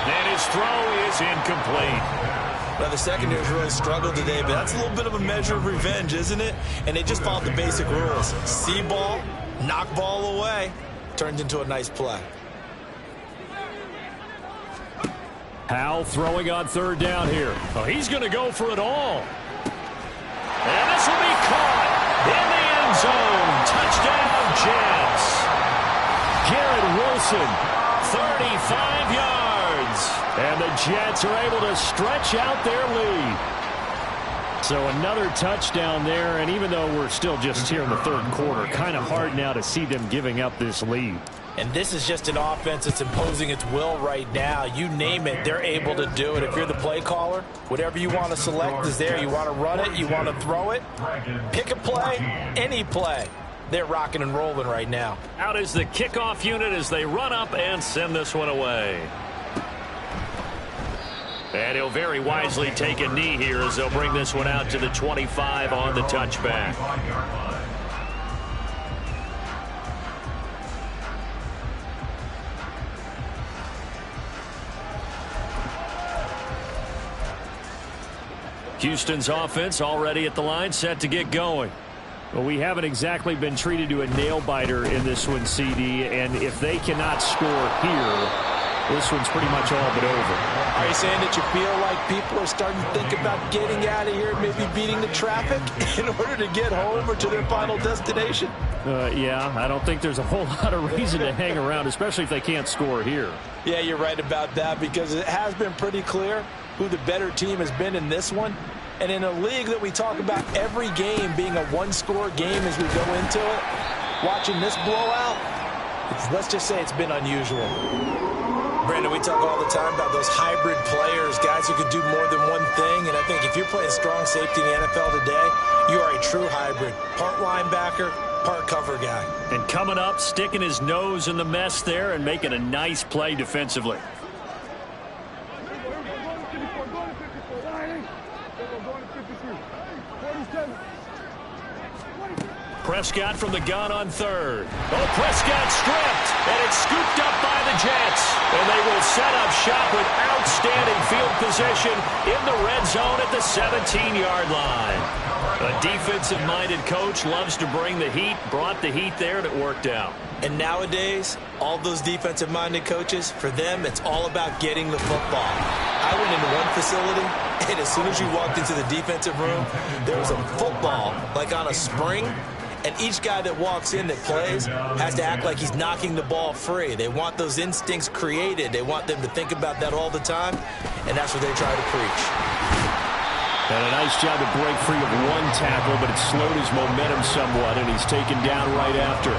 And his throw is incomplete. Well, the secondary's really struggled today, but that's a little bit of a measure of revenge, isn't it? And they just followed the basic rules. See ball, knock ball away, turned into a nice play. Howell throwing on 3rd down here. Oh, he's going to go for it all. And this will be caught in the end zone. Touchdown, Jets. Garrett Wilson. 35 yards. And the Jets are able to stretch out their lead. So another touchdown there, and even though we're still just here in the 3rd quarter, kind of hard now to see them giving up this lead. And this is just an offense that's imposing its will right now. You name it, they're able to do it. If you're the play caller, whatever you want to select is there. You want to run it, you want to throw it. Pick a play, any play. They're rocking and rolling right now. Out is the kickoff unit as they run up and send this one away. And he'll very wisely take a knee here as they'll bring this one out to the 25 on the touchback. Houston's offense already at the line, set to get going. Well, we haven't exactly been treated to a nail-biter in this one, CD, and if they cannot score here, this one's pretty much all but over. Are you saying that you feel like people are starting to think about getting out of here, maybe beating the traffic in order to get home or to their final destination? Yeah, I don't think there's a whole lot of reason to hang around, especially if they can't score here. Yeah, you're right about that, because it has been pretty clear who the better team has been in this one. And in a league that we talk about every game being a one-score game as we go into it, watching this blowout, let's just say it's been unusual. Brandon, we talk all the time about those hybrid players, guys who could do more than one thing. And I think if you're playing strong safety in the NFL today, you are a true hybrid. Part linebacker, part cover guy. And coming up, sticking his nose in the mess there and making a nice play defensively. Prescott from the gun on 3rd. Oh, Prescott stripped, and it's scooped up by the Jets. And they will set up shop with outstanding field position in the red zone at the 17-yard line. A defensive-minded coach loves to bring the heat, brought the heat there, and it worked out. And nowadays, all those defensive-minded coaches, for them, it's all about getting the football. I went into one facility, and as soon as you walked into the defensive room, there was a football, like on a spring. And each guy that walks in that plays has to act like he's knocking the ball free. They want those instincts created. They want them to think about that all the time, and that's what they try to preach. And a nice job to break free of one tackle, but it slowed his momentum somewhat, and he's taken down right after.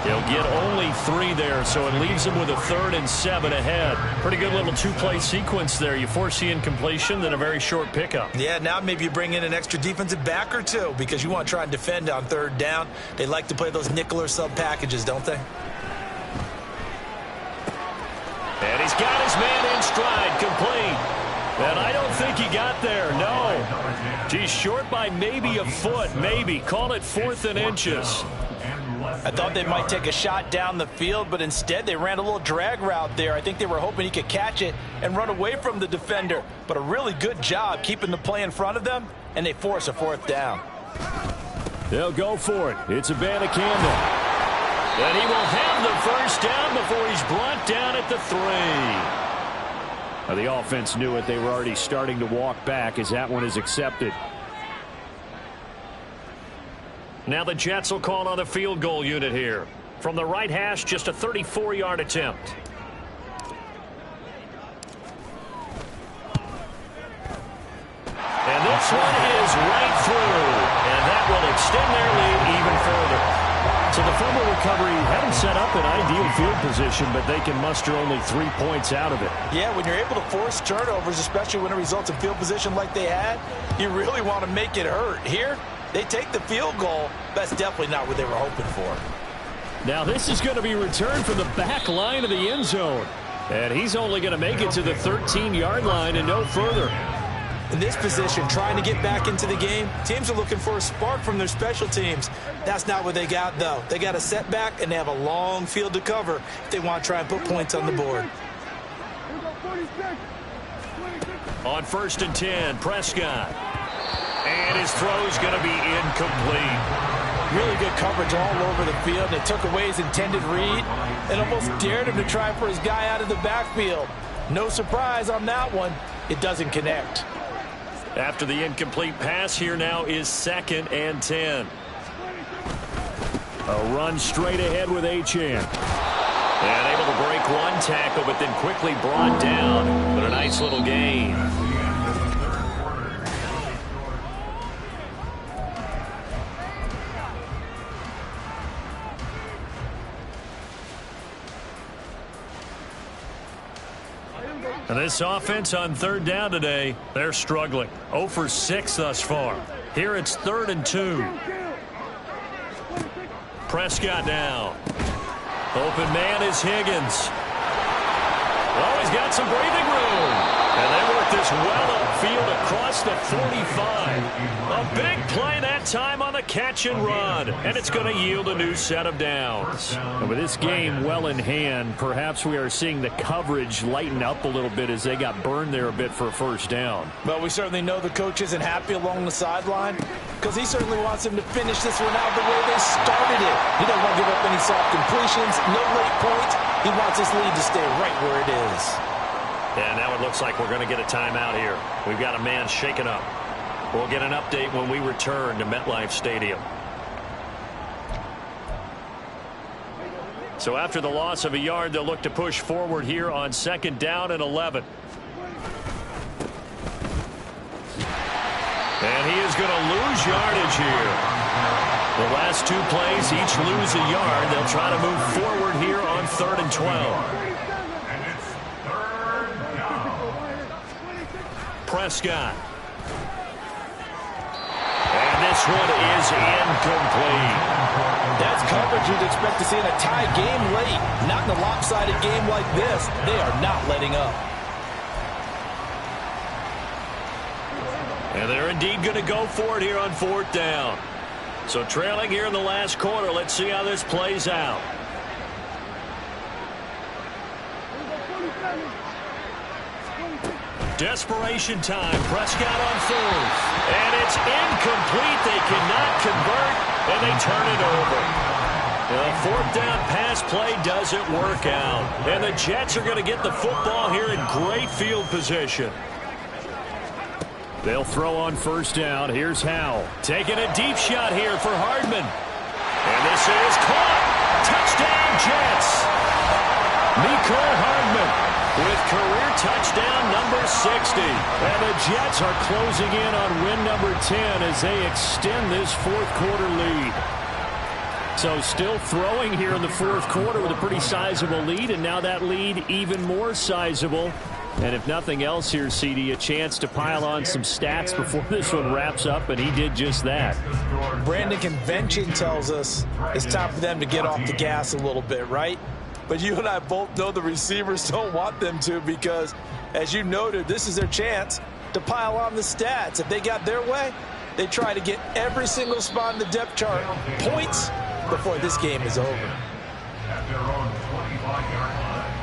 He'll get only 3 there, so it leaves him with a 3rd and 7 ahead. Pretty good little 2-play sequence there. You force the incompletion, then a very short pickup. Yeah, now maybe you bring in an extra defensive back or two because you want to try and defend on 3rd down. They like to play those nickel or sub packages, don't they? And he's got his man in stride, complete. And I don't think he got there, no. He's short by maybe a foot, maybe. Call it 4th and inches. I thought they might take a shot down the field, but instead they ran a little drag route there. I think they were hoping he could catch it and run away from the defender. But a really good job keeping the play in front of them, and they force a 4th down. They'll go for it. It's Abanikanda. And he will have the first down before he's brought down at the 3. Now, the offense knew it. They were already starting to walk back as that one is accepted. Now the Jets will call on the field goal unit here. From the right hash, just a 34-yard attempt. And this one is right through. And that will extend their lead even further. So the fumble recovery had them set up in ideal field position, but they can muster only 3 points out of it. Yeah, when you're able to force turnovers, especially when it results in field position like they had, you really want to make it hurt. Here, they take the field goal. That's definitely not what they were hoping for. Now this is going to be returned from the back line of the end zone. And he's only going to make it to the 13-yard line and no further. In this position, trying to get back into the game, teams are looking for a spark from their special teams. That's not what they got, though. They got a setback, and they have a long field to cover if they want to try and put points on the board. On 1st and 10, Prescott. And his throw's going to be incomplete. Really good coverage all over the field. They took away his intended read and almost dared him to try for his guy out of the backfield. No surprise on that one. It doesn't connect. After the incomplete pass, here now is 2nd and 10. A run straight ahead with Achane. And able to break one tackle, but then quickly brought down. But a nice little gain. And this offense on 3rd down today, they're struggling. 0 for 6 thus far. Here it's 3rd and 2. Prescott down. Open man is Higgins. Oh, he's got some breathing room. And they work this well upfield across the 45. A big play that time on the catch and run. And it's going to yield a new set of downs. And with this game well in hand, perhaps we are seeing the coverage lighten up a little bit as they got burned there a bit for a 1st down. Well, we certainly know the coach isn't happy along the sideline because he certainly wants them to finish this one out the way they started it. He doesn't want to give up any soft completions, no late points. He wants his lead to stay right where it is. And now it looks like we're going to get a timeout here. We've got a man shaken up. We'll get an update when we return to MetLife Stadium. So after the loss of a yard, they'll look to push forward here on 2nd down and 11. And he is going to lose yardage here. The last 2 plays, each lose a yard. They'll try to move forward here on 3rd and 12. Prescott. And this one is incomplete. That's coverage you'd expect to see in a tie game late. Not in a lopsided game like this. They are not letting up. And they're indeed going to go for it here on 4th down. So trailing here in the last quarter. Let's see how this plays out. Desperation time. Prescott on 4th. And it's incomplete. They cannot convert, and they turn it over. The 4th down pass play doesn't work out. And the Jets are going to get the football here in great field position. They'll throw on 1st down. Here's Howell. Taking a deep shot here for Hardman. And this is caught. Touchdown, Jets. Mecole Hardman with career touchdown number 60. And the Jets are closing in on win number 10 as they extend this 4th quarter lead. So still throwing here in the 4th quarter with a pretty sizable lead, and now that lead even more sizable. And if nothing else here, CD, a chance to pile on some stats before this one wraps up, and he did just that. Brandon, convention tells us it's time for them to get off the gas a little bit, right? But you and I both know the receivers don't want them to because, as you noted, this is their chance to pile on the stats. If they got their way, they try to get every single spot in the depth chart points before this game is over. At their own 25-yard line.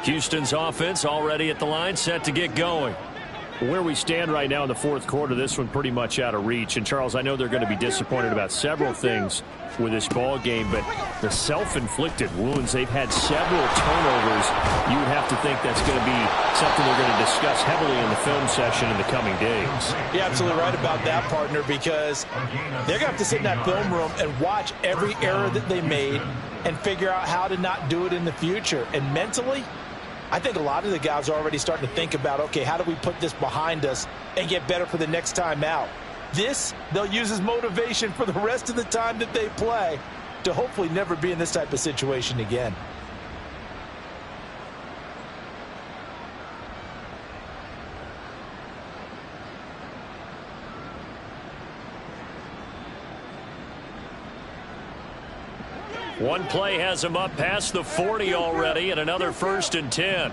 Houston's offense already at the line, set to get going. Where we stand right now in the fourth quarter, this one pretty much out of reach. And, Charles, I know they're going to be disappointed about several things with this ball game, but the self-inflicted wounds, they've had several turnovers. You would have to think that's going to be something they're going to discuss heavily in the film session in the coming days. You're absolutely right about that, partner, because they're going to have to sit in that film room and watch every error that they made and figure out how to not do it in the future. And mentally, I think a lot of the guys are already starting to think about, okay, how do we put this behind us and get better for the next time out? This, they'll use as motivation for the rest of the time that they play to hopefully never be in this type of situation again. One play has him up past the 40 already, and another 1st and 10.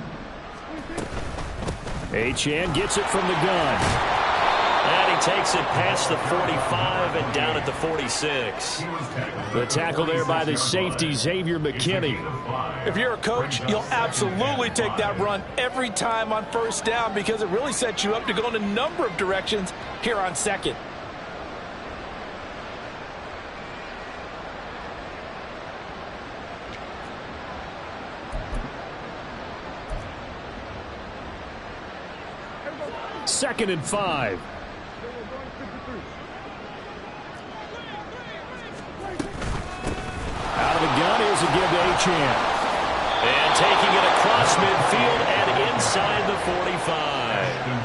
Achane gets it from the gun. And he takes it past the 45 and down at the 46. The tackle there by the safety, Xavier McKinney. If you're a coach, you'll absolutely take that run every time on 1st down because it really sets you up to go in a number of directions here on 2nd. Second and 5. Out of the gun, here's a give to Achane. And taking it across midfield and inside the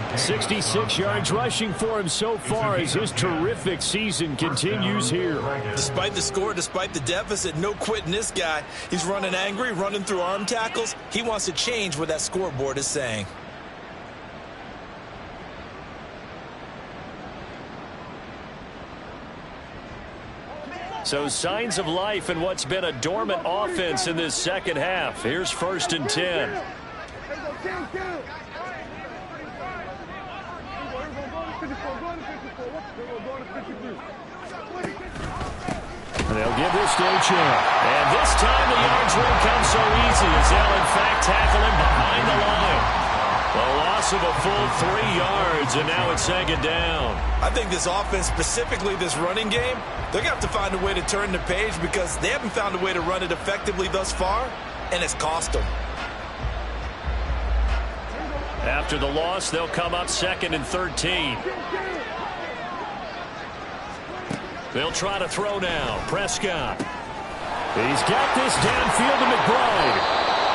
45. 66 yards rushing for him so far as his terrific season continues here. Despite the score, despite the deficit, no quitting this guy. He's running angry, running through arm tackles. He wants to change what that scoreboard is saying. So signs of life in what's been a dormant offense in this second half. Here's 1st and 10. They'll give this to Achane. And this time the yards won't come so easy as they'll in fact tackle him behind the line. The loss of a full 3 yards, and now it's 2nd down. I think this offense, specifically this running game, they're going to have to find a way to turn the page because they haven't found a way to run it effectively thus far, and it's cost them. After the loss, they'll come up 2nd and 13. They'll try to throw now. Prescott. He's got this downfield to McBride.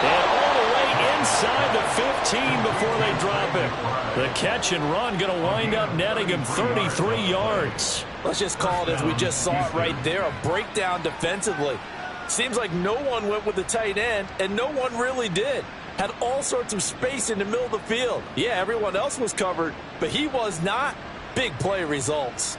And all the way inside the 15 before they drop it. The catch and run going to wind up netting him 33 yards. Let's just call it as we just saw it right there, a breakdown defensively. Seems like no one went with the tight end, and no one really did. Had all sorts of space in the middle of the field. Yeah, everyone else was covered, but he was not. Big play results.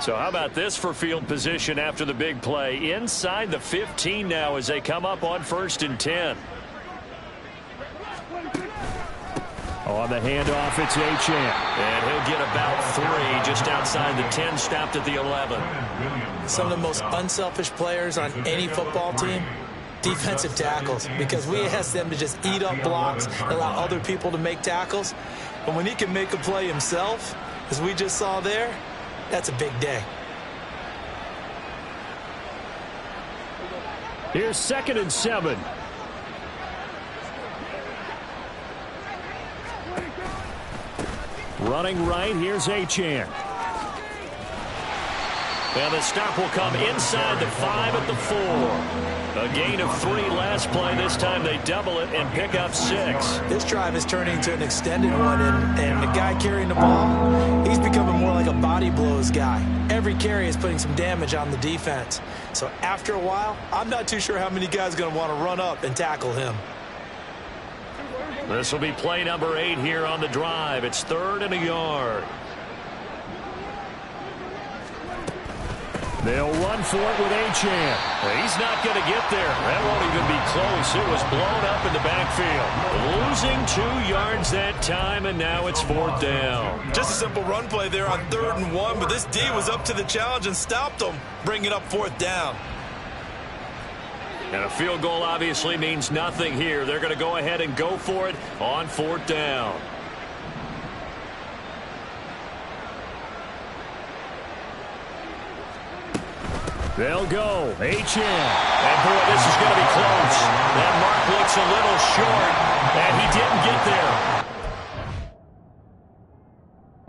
So how about this for field position after the big play? Inside the 15 now as they come up on 1st and 10. On the handoff, it's Achane. And he'll get about 3 just outside the 10, stopped at the 11. Some of the most unselfish players on any football team, defensive tackles, because we ask them to just eat up blocks and allow other people to make tackles. But when he can make a play himself, as we just saw there, that's a big day. Here's 2nd and 7. Running right, here's Achane. And the stop will come inside the 5 at the 4. A gain of 3 last play. This time they double it and pick up 6. This drive is turning into an extended one, and the guy carrying the ball, he's becoming more like a body blows guy. Every carry is putting some damage on the defense. So after a while, I'm not too sure how many guys are going to want to run up and tackle him. This will be play number 8 here on the drive. It's 3rd and a yard. They'll run for it with Achane. He's not going to get there. That won't even be close. It was blown up in the backfield. Losing 2 yards that time, and now it's 4th down. Just a simple run play there on 3rd and 1, but this D was up to the challenge and stopped them, bringing up 4th down. And a field goal obviously means nothing here. They're going to go ahead and go for it on 4th down. They'll go. Achane. And boy, this is going to be close. That mark looks a little short, and he didn't get there.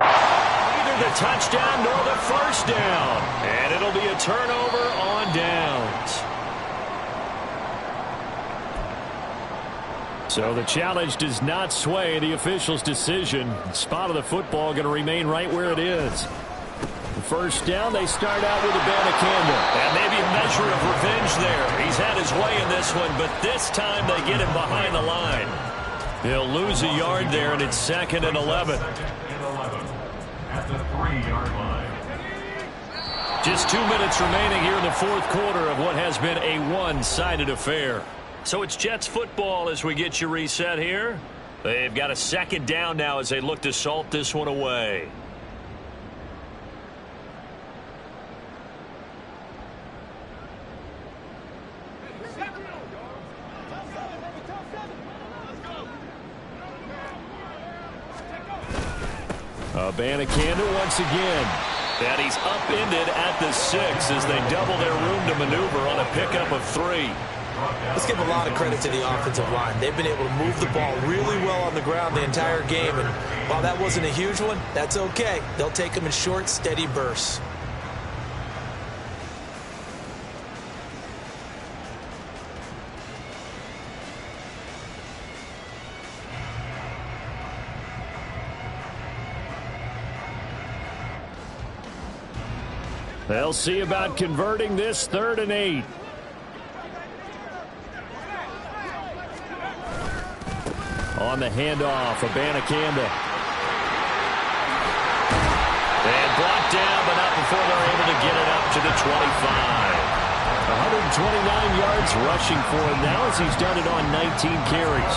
Neither the touchdown nor the 1st down. And it'll be a turnover on downs. So the challenge does not sway the official's decision. The spot of the football going to remain right where it is. First down, they start out with Abanikanda. And maybe a measure of revenge there. He's had his way in this one, but this time they get him behind the line. He'll lose a yard there, and it's 2nd and 11. At the 3-yard line. Just 2 minutes remaining here in the 4th quarter of what has been a one-sided affair. So it's Jets football as we get you reset here. They've got a 2nd down now as they look to salt this one away. Abanikanda once again. And he's upended at the 6 as they double their room to maneuver on a pickup of 3. Let's give a lot of credit to the offensive line. They've been able to move the ball really well on the ground the entire game. And while that wasn't a huge one, that's okay. They'll take them in short, steady bursts. They'll see about converting this 3rd and 8. On the handoff, Abanikanda. And blocked down, but not before they're able to get it up to the 25. 129 yards rushing for him now as he's done it on 19 carries.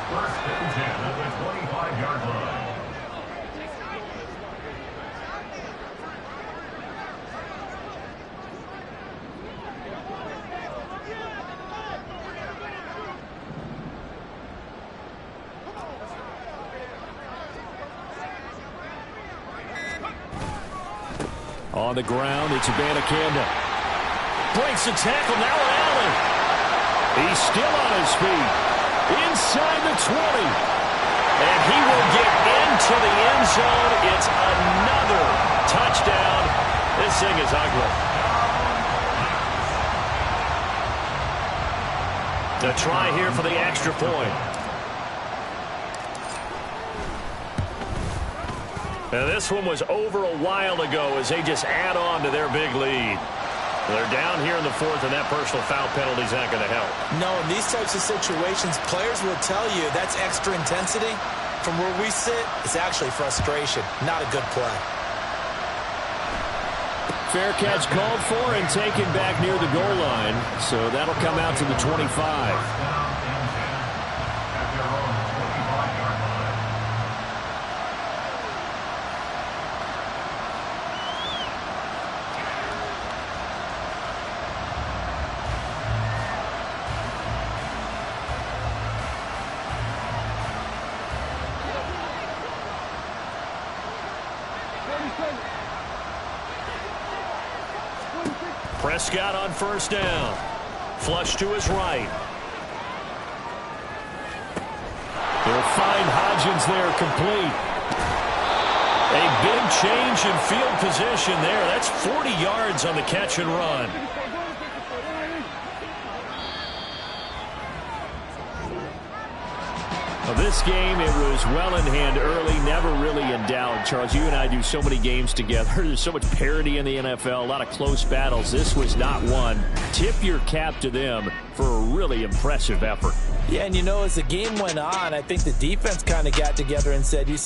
First and 10 at the 25-yard line. On the ground, it's Abanikanda. Breaks the tackle, now Allen. He's still on his feet. Inside the 20. And he will get into the end zone. It's another touchdown. This thing is ugly. The try here for the extra point. Now this one was over a while ago as they just add on to their big lead. They're down here in the 4th, and that personal foul penalty is not going to help. No, in these types of situations, players will tell you that's extra intensity. From where we sit, it's actually frustration, not a good play. Fair catch called for and taken back near the goal line. So that'll come out to the 25. Prescott on 1st down. Flush to his right. They'll find Hodgins there complete. A big change in field position there. That's 40 yards on the catch and run. This game, it was well in hand early, never really in doubt. Charles, you and I do so many games together. There's so much parity in the NFL, a lot of close battles. This was not one. Tip your cap to them for a really impressive effort. Yeah, and you know, as the game went on, I think the defense kind of got together and said, you